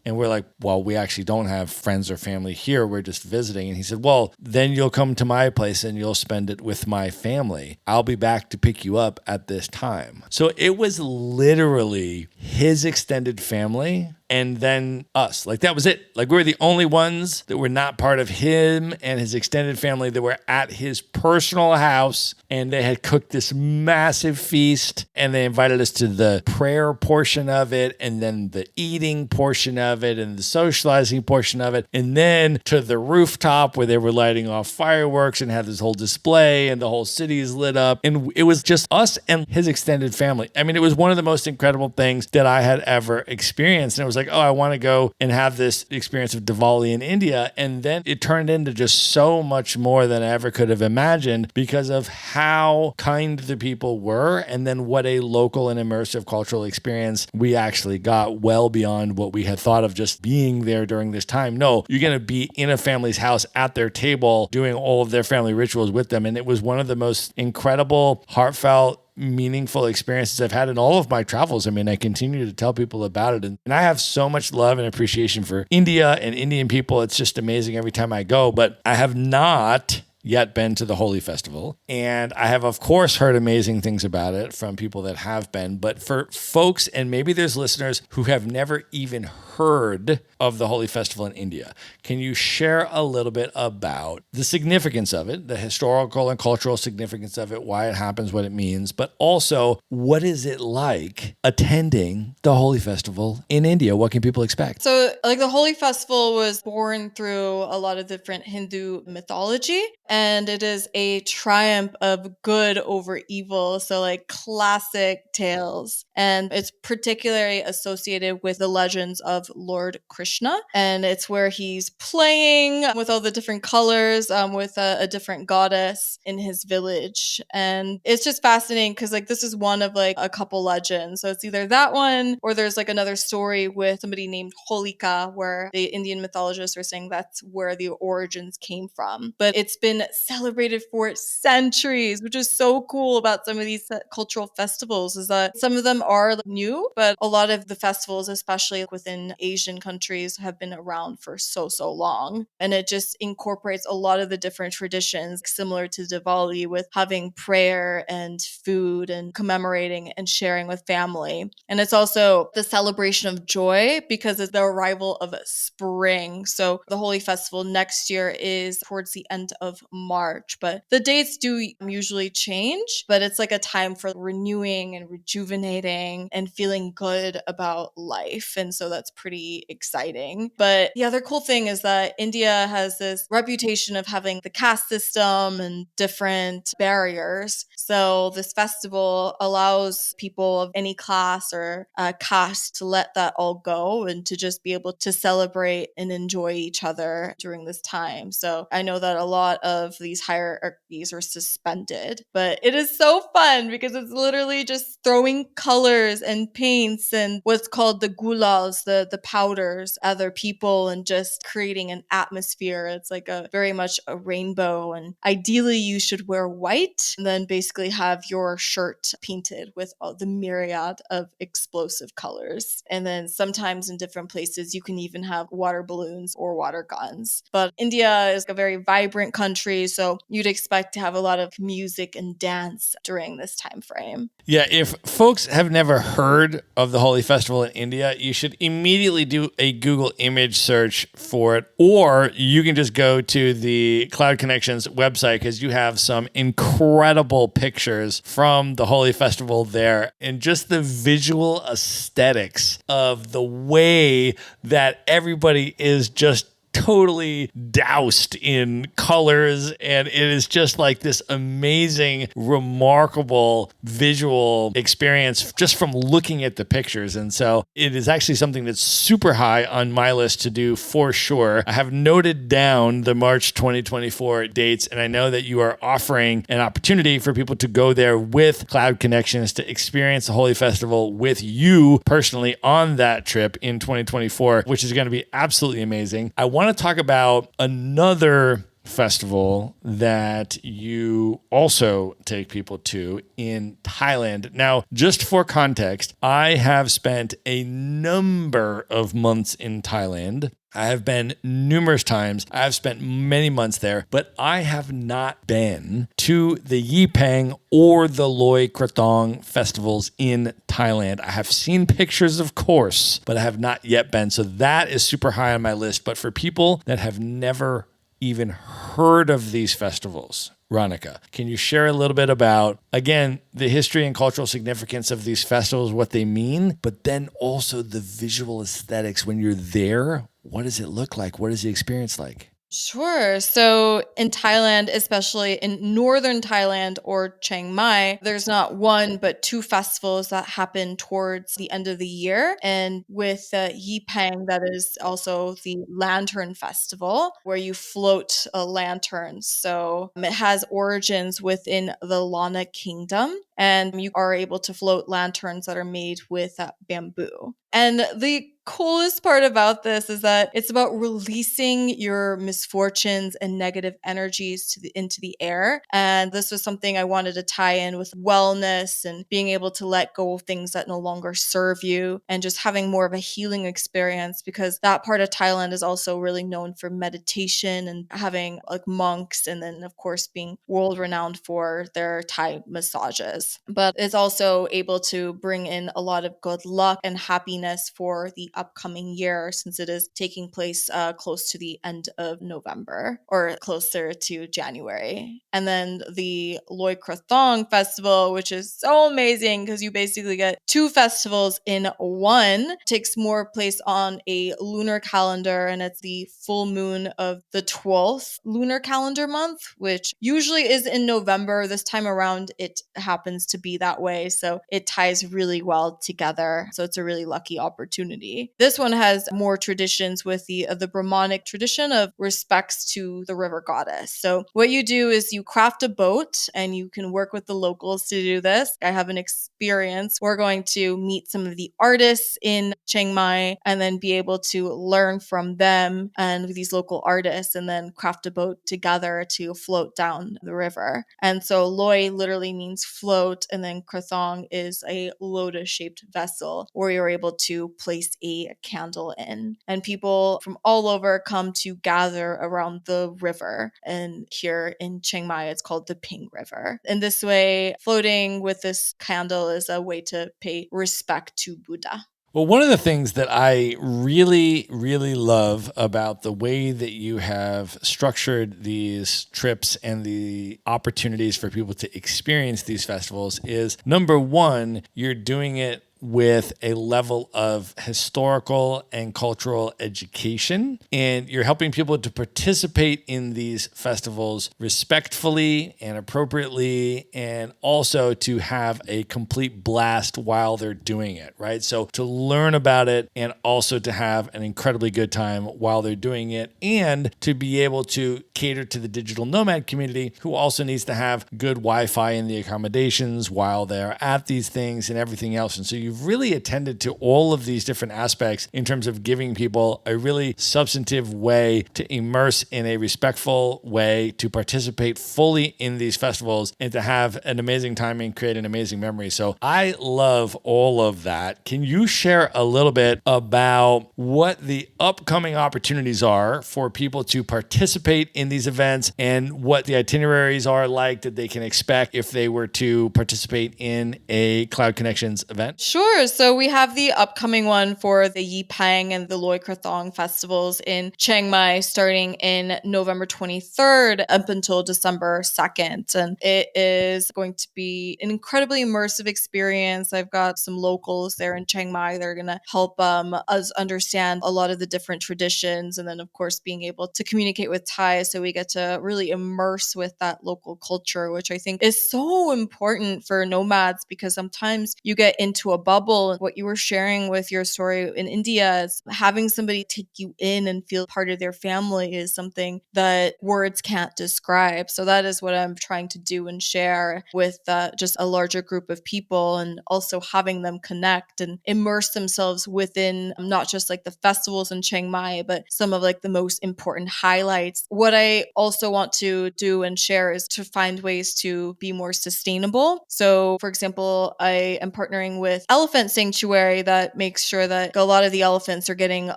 Speaker 3: And we're like, "Well, we actually don't have friends or family here. We're just visiting." And he said, "Well, then you'll come to my place and you'll spend it with my family. I'll be back to pick you up at this time." So it was literally his extended family and then us. Like that was it. Like we were the only ones that were not part of him and his extended family that were at his personal house. And they had cooked this massive feast and they invited us to the prayer portion of it and then the eating portion of it and the socializing portion of it. And then to the rooftop where they were lighting off fireworks and had this whole display and the whole city is lit up. And it was just us and his extended family. I mean, it was one of the most incredible things that I had ever experienced. And it was like, oh, I want to go and have this experience of Diwali in India. And then it turned into just so much more than I ever could have imagined because of how kind the people were. And then what a local and immersive cultural experience we actually got, well beyond what we had thought of just being there during this time. No, you're going to be in a family's house at their table doing all of their family rituals with them. And it was one of the most incredible, heartfelt, meaningful experiences I've had in all of my travels. I mean, I continue to tell people about it. And I have so much love and appreciation for India and Indian people. It's just amazing every time I go. But I have not yet been to the Holi Festival. And I have, of course, heard amazing things about it from people that have been. But for folks, and maybe there's listeners who have never even heard of the Holi Festival in India, can you share a little bit about the significance of it, the historical and cultural significance of it, why it happens, what it means, but also what is it like attending the Holi Festival in India? What can people expect?
Speaker 1: So, like, the Holi Festival was born through a lot of different Hindu mythology, and it is a triumph of good over evil. So, like, classic tales. And it's particularly associated with the legends of Lord Krishna. And it's where he's playing with all the different colors with a different goddess in his village. And it's just fascinating because, like, this is one of like a couple legends. So it's either that one or there's like another story with somebody named Holika where the Indian mythologists are saying that's where the origins came from. But it's been celebrated for centuries, which is so cool about some of these cultural festivals is that some of them are new, but a lot of the festivals, especially within Asian countries, have been around for so long. And it just incorporates a lot of the different traditions similar to Diwali with having prayer and food and commemorating and sharing with family. And it's also the celebration of joy because it's the arrival of spring. So the Holi Festival next year is towards the end of March, but the dates do usually change, but it's like a time for renewing and rejuvenating and feeling good about life. And so that's pretty exciting. But the other cool thing is that India has this reputation of having the caste system and different barriers. So this festival allows people of any class or caste to let that all go and to just be able to celebrate and enjoy each other during this time. So I know that a lot of these hierarchies are suspended, but it is so fun because it's literally just throwing colors and paints and what's called the gulals, the powders, other people, and just creating an atmosphere. It's like a very much a rainbow. And ideally you should wear white and then basically have your shirt painted with all the myriad of explosive colors. And then sometimes in different places, you can even have water balloons or water guns. But India is a very vibrant country, so you'd expect to have a lot of music and dance during this time frame.
Speaker 3: Yeah, if folks have never heard of the Holi Festival in India, you should immediately do a Google image search for it, or you can just go to the Cloud Connections website because you have some incredible pictures from the Holi Festival there and just the visual aesthetics of the way that everybody is just totally doused in colors, and it is just like this amazing, remarkable visual experience just from looking at the pictures. And so it is actually something that's super high on my list to do for sure. I have noted down the March 2024 dates, and I know that you are offering an opportunity for people to go there with Cloud Connections to experience the Holy Festival with you personally on that trip in 2024, which is going to be absolutely amazing. I want to talk about another festival that you also take people to in Thailand. Now, just for context, I have spent a number of months in Thailand. I have been numerous times. I've spent many months there, but I have not been to the Yipeng or the Loy Krathong festivals in Thailand. I have seen pictures, of course, but I have not yet been. So that is super high on my list. But for people that have never even heard of these festivals, Ranika, can you share a little bit about, again, the history and cultural significance of these festivals, what they mean, but then also the visual aesthetics when you're there? What does it look like? What is the experience like?
Speaker 1: Sure. So in Thailand, especially in northern Thailand or Chiang Mai, there's not one but two festivals that happen towards the end of the year. And with Yipeng, that is also the Lantern Festival, where you float lanterns. So it has origins within the Lana Kingdom, and you are able to float lanterns that are made with bamboo. And the coolest part about this is that it's about releasing your misfortunes and negative energies into the air. And this was something I wanted to tie in with wellness and being able to let go of things that no longer serve you and just having more of a healing experience, because that part of Thailand is also really known for meditation and having like monks, and then of course being world renowned for their Thai massages. But it's also able to bring in a lot of good luck and happiness for the upcoming year, since it is taking place close to the end of November or closer to January. And then the Loy Krathong Festival, which is so amazing because you basically get two festivals in one. It takes more place on a lunar calendar, and it's the full moon of the 12th lunar calendar month, which usually is in November. This time around, it happens to be that way. So it ties really well together. So it's a really lucky opportunity. This one has more traditions with the Brahmanic tradition of respects to the river goddess. So what you do is you craft a boat, and you can work with the locals to do this. I have an experience. We're going to meet some of the artists in Chiang Mai and then be able to learn from them and these local artists, and then craft a boat together to float down the river. And so Loy literally means float, and then Krathong is a lotus-shaped vessel where you're able to place a candle in. And people from all over come to gather around the river. And here in Chiang Mai, it's called the Ping River. In this way, floating with this candle is a way to pay respect to Buddha.
Speaker 3: Well, one of the things that I really, really love about the way that you have structured these trips and the opportunities for people to experience these festivals is, number one, you're doing it with a level of historical and cultural education, and you're helping people to participate in these festivals respectfully and appropriately, and also to have a complete blast while they're doing it, right? So to learn about it and also to have an incredibly good time while they're doing it, and to be able to cater to the digital nomad community who also needs to have good Wi-Fi in the accommodations while they're at these things and everything else. And so you've really attended to all of these different aspects in terms of giving people a really substantive way to immerse in a respectful way, to participate fully in these festivals, and to have an amazing time and create an amazing memory. So I love all of that. Can you share a little bit about what the upcoming opportunities are for people to participate in these events, and what the itineraries are like that they can expect if they were to participate in a Cloud Connections event?
Speaker 1: Sure. Sure. So we have the upcoming one for the Yipang and the Loy Krathong festivals in Chiang Mai starting in November 23rd up until December 2nd. And it is going to be an incredibly immersive experience. I've got some locals there in Chiang Mai that are going to help us understand a lot of the different traditions. And then, of course, being able to communicate with Thai. So we get to really immerse with that local culture, which I think is so important for nomads because sometimes you get into a bubble. What you were sharing with your story in India is having somebody take you in and feel part of their family is something that words can't describe. So that is what I'm trying to do and share with just a larger group of people, and also having them connect and immerse themselves within not just like the festivals in Chiang Mai, but some of like the most important highlights. What I also want to do and share is to find ways to be more sustainable. So for example, I am partnering with Elephant Sanctuary that makes sure that a lot of the elephants are getting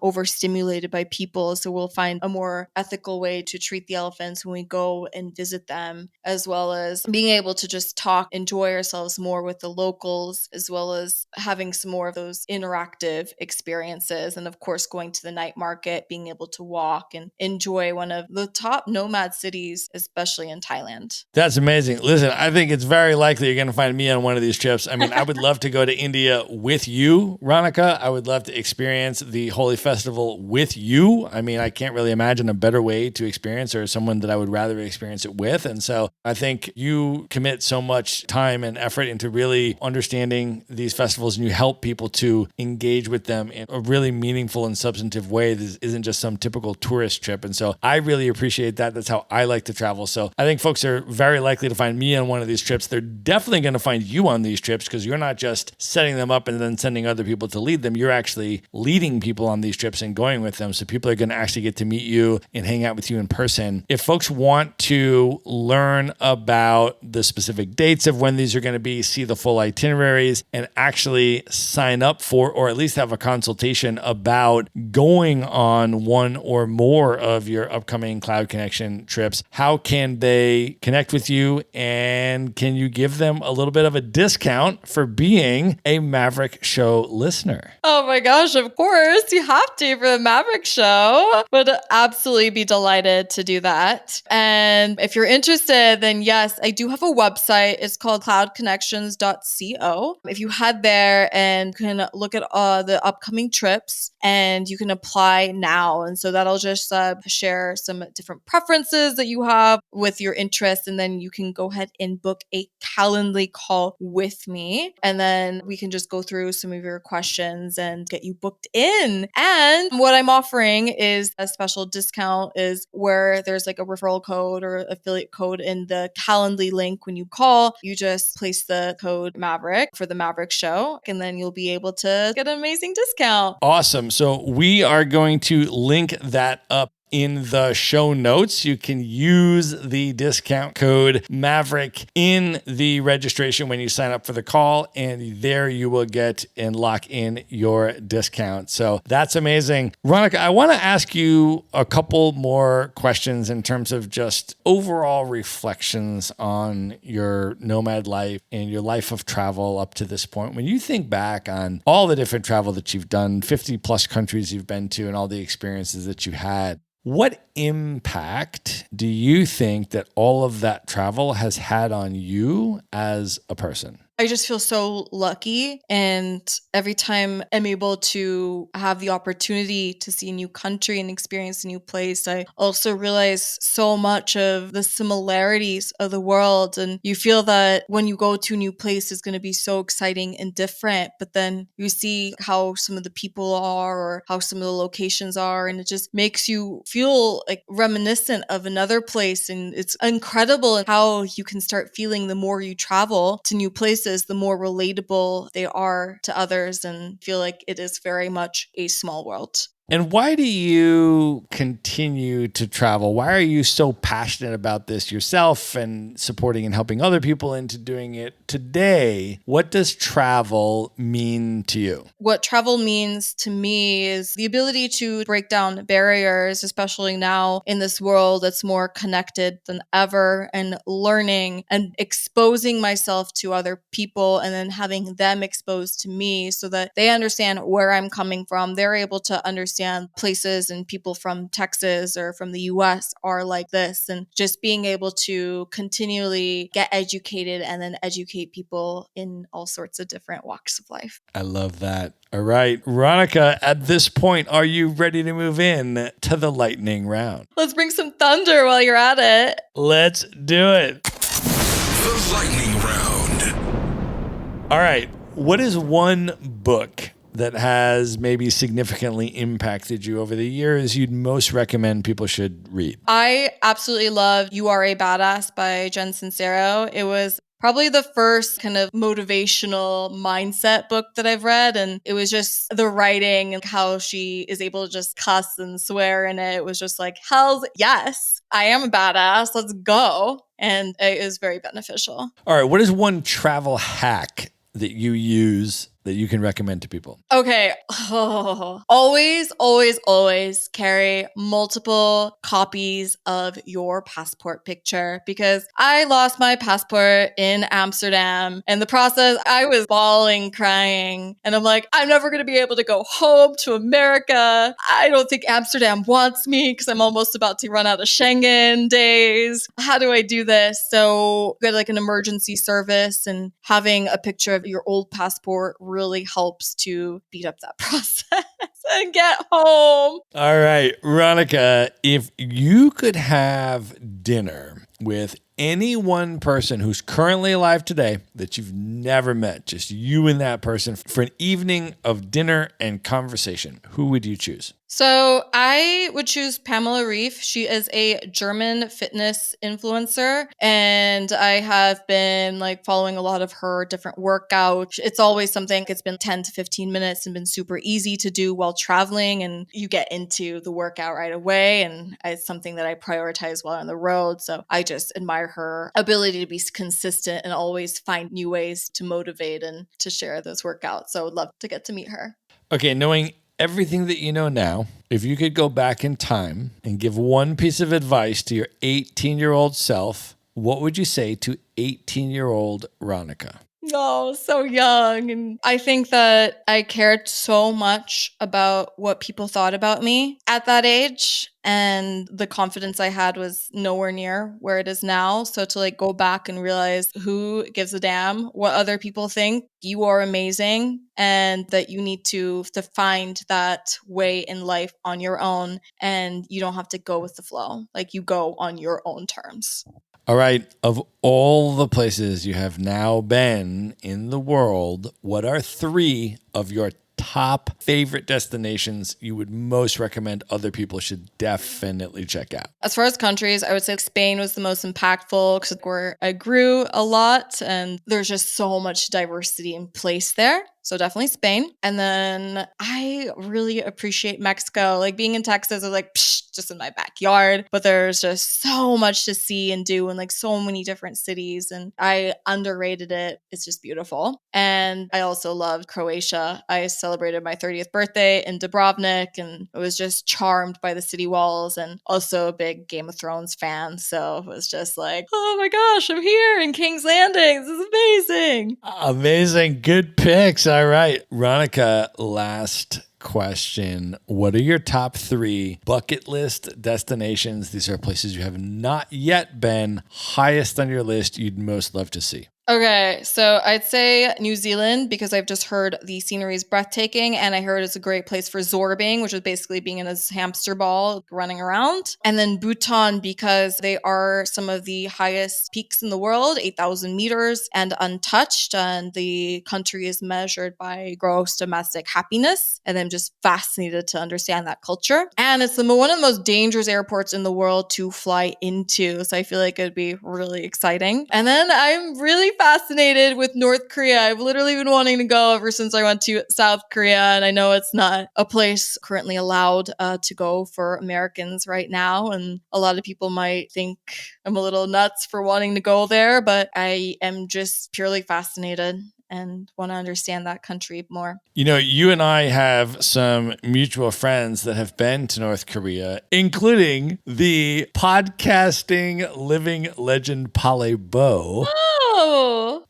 Speaker 1: overstimulated by people. So we'll find a more ethical way to treat the elephants when we go and visit them, as well as being able to just talk, enjoy ourselves more with the locals, as well as having some more of those interactive experiences. And of course, going to the night market, being able to walk and enjoy one of the top nomad cities, especially in Thailand.
Speaker 3: That's amazing. Listen, I think it's very likely you're going to find me on one of these trips. I mean, I would love to go to India with you, Ranika. I would love to experience the Holy Festival with you. I mean, I can't really imagine a better way to experience or someone that I would rather experience it with. And so I think you commit so much time and effort into really understanding these festivals, and you help people to engage with them in a really meaningful and substantive way. This isn't just some typical tourist trip. And so I really appreciate that. That's how I like to travel. So I think folks are very likely to find me on one of these trips. They're definitely going to find you on these trips because you're not just setting them up and then sending other people to lead them. You're actually leading people on these trips and going with them. So people are going to actually get to meet you and hang out with you in person. If folks want to learn about the specific dates of when these are going to be, see the full itineraries, and actually sign up for, or at least have a consultation about going on one or more of your upcoming Cloud Connection trips, how can they connect with you, and can you give them a little bit of a discount for being a Maverick Show listener?
Speaker 1: Oh my gosh, of course. You have to for the Maverick Show. Would absolutely be delighted to do that. And if you're interested, then yes, I do have a website. It's called cloudconnections.co. If you head there and can look at the upcoming trips, and you can apply now. And so that'll just share some different preferences that you have with your interests. And then you can go ahead and book a Calendly call with me. And then we can just go through some of your questions and get you booked in. And what I'm offering is a special discount, is where there's like a referral code or affiliate code in the Calendly link. When you call, you just place the code Maverick for the Maverick Show, and then you'll be able to get an amazing discount.
Speaker 3: Awesome. So we are going to link that up in the show notes. You can use the discount code Maverick in the registration when you sign up for the call, and there you will get and lock in your discount. So that's amazing. Ranika, I want to ask you a couple more questions in terms of just overall reflections on your nomad life and your life of travel up to this point. When you think back on all the different travel that you've done, 50 plus countries you've been to, and all the experiences that you had, what impact do you think that all of that travel has had on you as a person?
Speaker 1: I just feel so lucky. And every time I'm able to have the opportunity to see a new country and experience a new place, I also realize so much of the similarities of the world. And you feel that when you go to a new place, it's going to be so exciting and different. But then you see how some of the people are, or how some of the locations are. And it just makes you feel like reminiscent of another place. And it's incredible how you can start feeling the more you travel to new places, the more relatable they are to others, and feel like it is very much a small world.
Speaker 3: And why do you continue to travel? Why are you so passionate about this yourself and supporting and helping other people into doing it today? What does travel mean to you?
Speaker 1: What travel means to me is the ability to break down barriers, especially now in this world that's more connected than ever, and learning and exposing myself to other people and then having them exposed to me so that they understand where I'm coming from. They're able to understand places and people from Texas or from the US are like this, and just being able to continually get educated and then educate people in all sorts of different walks of life.
Speaker 3: I love that. All right, Ranika, at this point, are you ready to move in to the lightning round?
Speaker 1: Let's bring some thunder while you're at it.
Speaker 3: Let's do it.
Speaker 2: The lightning round.
Speaker 3: All right, what is one book that has maybe significantly impacted you over the years you'd most recommend people should read?
Speaker 1: I absolutely love You Are a Badass by Jen Sincero. It was probably the first kind of motivational mindset book that I've read. And it was just the writing and how she is able to just cuss and swear in it. It was just like, hell's yes, I am a badass. Let's go. And it is very beneficial.
Speaker 3: All right, what is one travel hack that you use that you can recommend to people?
Speaker 1: Okay. Always, always, always carry multiple copies of your passport picture, because I lost my passport in Amsterdam. In the process, I was bawling, crying. And I'm like, I'm never going to be able to go home to America. I don't think Amsterdam wants me because I'm almost about to run out of Schengen days. How do I do this? So we had like an emergency service, and having a picture of your old passport really helps to speed up that process and get home.
Speaker 3: All right, Ranika, if you could have dinner with any one person who's currently alive today that you've never met, just you and that person for an evening of dinner and conversation, who would you choose?
Speaker 1: So I would choose Pamela Reif. She is a German fitness influencer, and I have been like following a lot of her different workouts. It's always something, it's been 10 to 15 minutes and been super easy to do while traveling, and you get into the workout right away, and it's something that I prioritize while on the road. So I just admire her ability to be consistent and always find new ways to motivate and to share those workouts. So I would love to get to meet her.
Speaker 3: Okay, knowing everything that you know now, if you could go back in time and give one piece of advice to your 18-year-old self, what would you say to 18-year-old Ranika?
Speaker 1: Oh, so young. And I think that I cared so much about what people thought about me at that age. And the confidence I had was nowhere near where it is now. So to like go back and realize who gives a damn what other people think, you are amazing, and that you need to find that way in life on your own, and you don't have to go with the flow. Like you go on your own terms.
Speaker 3: All right, of all the places you have now been in the world, what are 3 of your top favorite destinations you would most recommend other people should definitely check out?
Speaker 1: As far as countries, I would say Spain was the most impactful because where I grew a lot, and there's just so much diversity in place there. So definitely Spain. And then I really appreciate Mexico. Like being in Texas, I was like, psh, just in my backyard. But there's just so much to see and do in like so many different cities. And I underrated it. It's just beautiful. And I also loved Croatia. I celebrated my 30th birthday in Dubrovnik, and I was just charmed by the city walls, and also a big Game of Thrones fan. So it was just like, oh my gosh, I'm here in King's Landing. This is amazing.
Speaker 3: Amazing. Good picks. All right. Ranika, last question. What are your top 3 bucket list destinations? These are places you have not yet been, highest on your list you'd most love to see.
Speaker 1: Okay, so I'd say New Zealand because I've just heard the scenery is breathtaking, and I heard it's a great place for zorbing, which is basically being in a hamster ball running around. And then Bhutan because they are some of the highest peaks in the world, 8,000 meters and untouched. And the country is measured by gross domestic happiness. And I'm just fascinated to understand that culture. And it's one of the most dangerous airports in the world to fly into. So I feel like it'd be really exciting. And then I'm really fascinated with North Korea. I've literally been wanting to go ever since I went to South Korea, and I know it's not a place currently allowed to go for Americans right now, and a lot of people might think I'm a little nuts for wanting to go there, but I am just purely fascinated and want to understand that country more.
Speaker 3: You know, you and I have some mutual friends that have been to North Korea, including the podcasting living legend Pale Bo,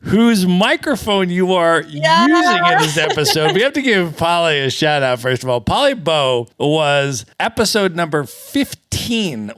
Speaker 3: whose microphone you are using in this episode. We have to give Pale a shout out, first of all. Pale Bo was episode number 15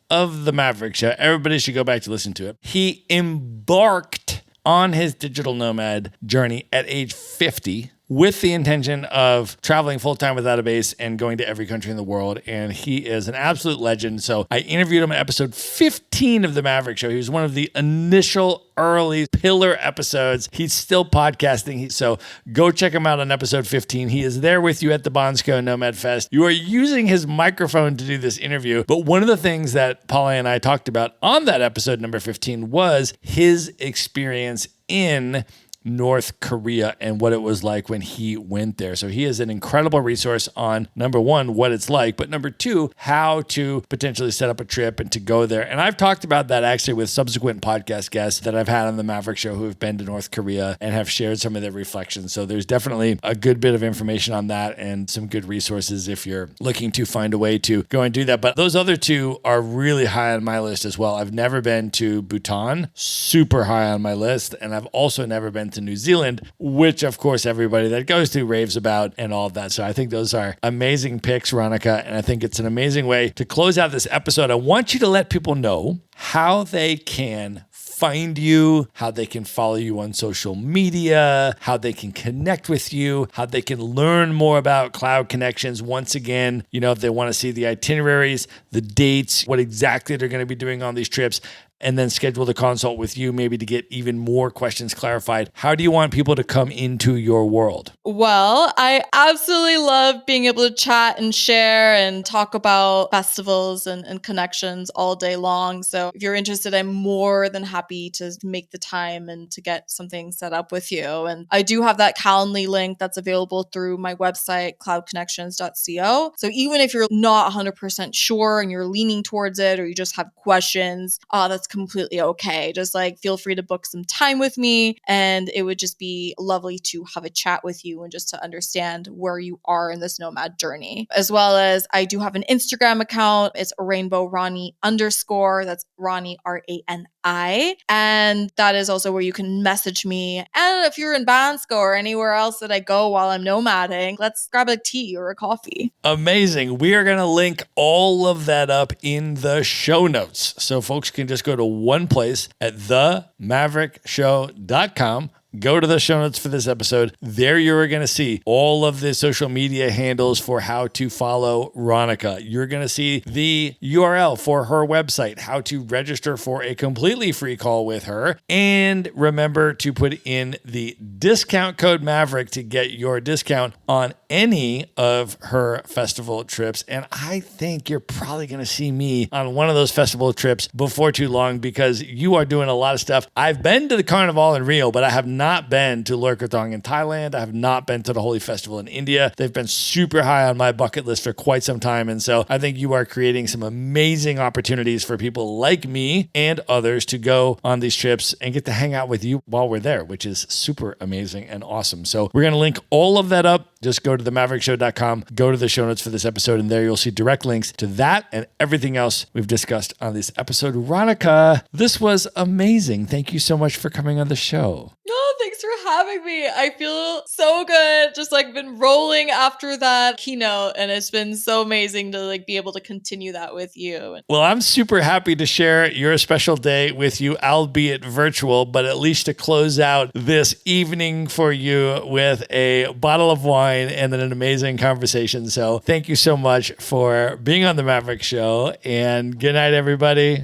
Speaker 3: of the Maverick Show. Everybody should go back to listen to it. He embarked on his digital nomad journey at age 50 with the intention of traveling full-time without a base and going to every country in the world. And he is an absolute legend. So I interviewed him in episode 15 of The Maverick Show. He was one of the initial early pillar episodes. He's still podcasting. So go check him out on episode 15. He is there with you at the Bonsco Nomad Fest. You are using his microphone to do this interview. But one of the things that Paula and I talked about on that episode number 15 was his experience in North Korea and what it was like when he went there. So he is an incredible resource on, number one, what it's like, but number two, how to potentially set up a trip and to go there. And I've talked about that actually with subsequent podcast guests that I've had on the Maverick Show who have been to North Korea and have shared some of their reflections. So there's definitely a good bit of information on that and some good resources if you're looking to find a way to go and do that. But those other two are really high on my list as well. I've never been to Bhutan, super high on my list. And I've also never been to New Zealand, which of course everybody that goes to raves about and all of that. So I think those are amazing picks, Ranika, and I think it's an amazing way to close out this episode. I want you to let people know how they can find you, how they can follow you on social media, how they can connect with you, how they can learn more about Cloud Connections. Once again, you know, if they want to see the itineraries, the dates, what exactly they're going to be doing on these trips, and then schedule the consult with you maybe to get even more questions clarified. How do you want people to come into your world?
Speaker 1: Well, I absolutely love being able to chat and share and talk about festivals and connections all day long. So if you're interested, I'm more than happy to make the time and to get something set up with you. And I do have that Calendly link that's available through my website, cloudconnections.co. So even if you're not 100% sure and you're leaning towards it or you just have questions, that's completely okay. Just like feel free to book some time with me, and it would just be lovely to have a chat with you and just to understand where you are in this nomad journey. As well as I do have an Instagram account. It's Rainbow Ronnie _. That's Ronnie RANI. And that is also where you can message me. And if you're in Bansko or anywhere else that I go while I'm nomading, let's grab a tea or a coffee.
Speaker 3: Amazing. We are going to link all of that up in the show notes. So folks can just go to one place at themaverickshow.com. Go to the show notes for this episode. There you're going to see all of the social media handles for how to follow Ranika. You're going to see the URL for her website, how to register for a completely free call with her. And remember to put in the discount code Maverick to get your discount on any of her festival trips. And I think you're probably going to see me on one of those festival trips before too long because you are doing a lot of stuff. I've been to the Carnival in Rio, but I have not been to Lurkethong in Thailand. I have not been to the Holy Festival in India. They've been super high on my bucket list for quite some time. And so I think you are creating some amazing opportunities for people like me and others to go on these trips and get to hang out with you while we're there, which is super amazing and awesome. So we're going to link all of that up. Just go to themaverickshow.com, go to the show notes for this episode, and there you'll see direct links to that and everything else we've discussed on this episode. Ranika, this was amazing. Thank you so much for coming on the show.
Speaker 1: No, thanks for having me. I feel so good. Just like been rolling after that keynote, and it's been so amazing to like be able to continue that with you.
Speaker 3: Well, I'm super happy to share your special day with you, albeit virtual, but at least to close out this evening for you with a bottle of wine and then an amazing conversation. So thank you so much for being on the Maverick Show, and good night, everybody.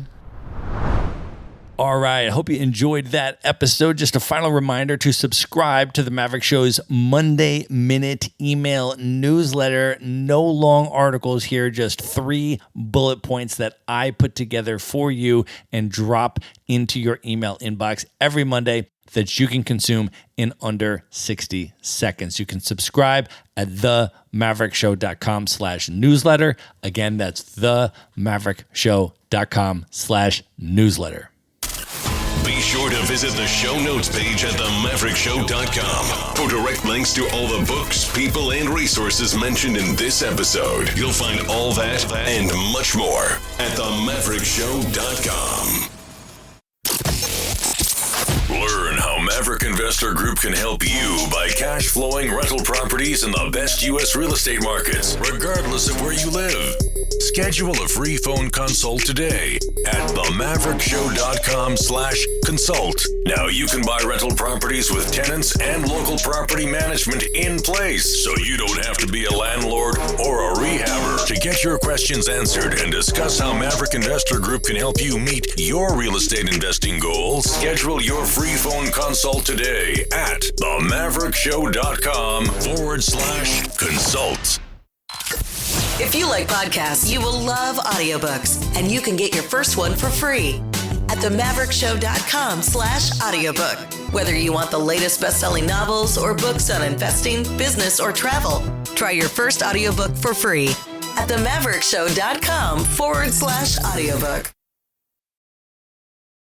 Speaker 3: All right. I hope you enjoyed that episode. Just a final reminder to subscribe to the Maverick Show's Monday Minute email newsletter. No long articles here, just 3 bullet points that I put together for you and drop into your email inbox every Monday that you can consume in under 60 seconds. You can subscribe at themaverickshow.com/newsletter. Again, that's themaverickshow.com/newsletter.
Speaker 2: Be sure to visit the show notes page at themaverickshow.com for direct links to all the books, people, and resources mentioned in this episode. You'll find all that and much more at themaverickshow.com. Learn how Maverick Investor Group can help you buy cash flowing rental properties in the best U.S. real estate markets, regardless of where you live. Schedule a free phone consult today at themaverickshow.com/consult. Now you can buy rental properties with tenants and local property management in place, so you don't have to be a landlord or a rehabber. To get your questions answered and discuss how Maverick Investor Group can help you meet your real estate investing goals, schedule your free phone consult today at themaverickshow.com/consult.
Speaker 4: If you like podcasts, you will love audiobooks, and you can get your first one for free at themaverickshow.com/audiobook. Whether you want the latest best-selling novels or books on investing, business, or travel, try your first audiobook for free at themaverickshow.com/audiobook.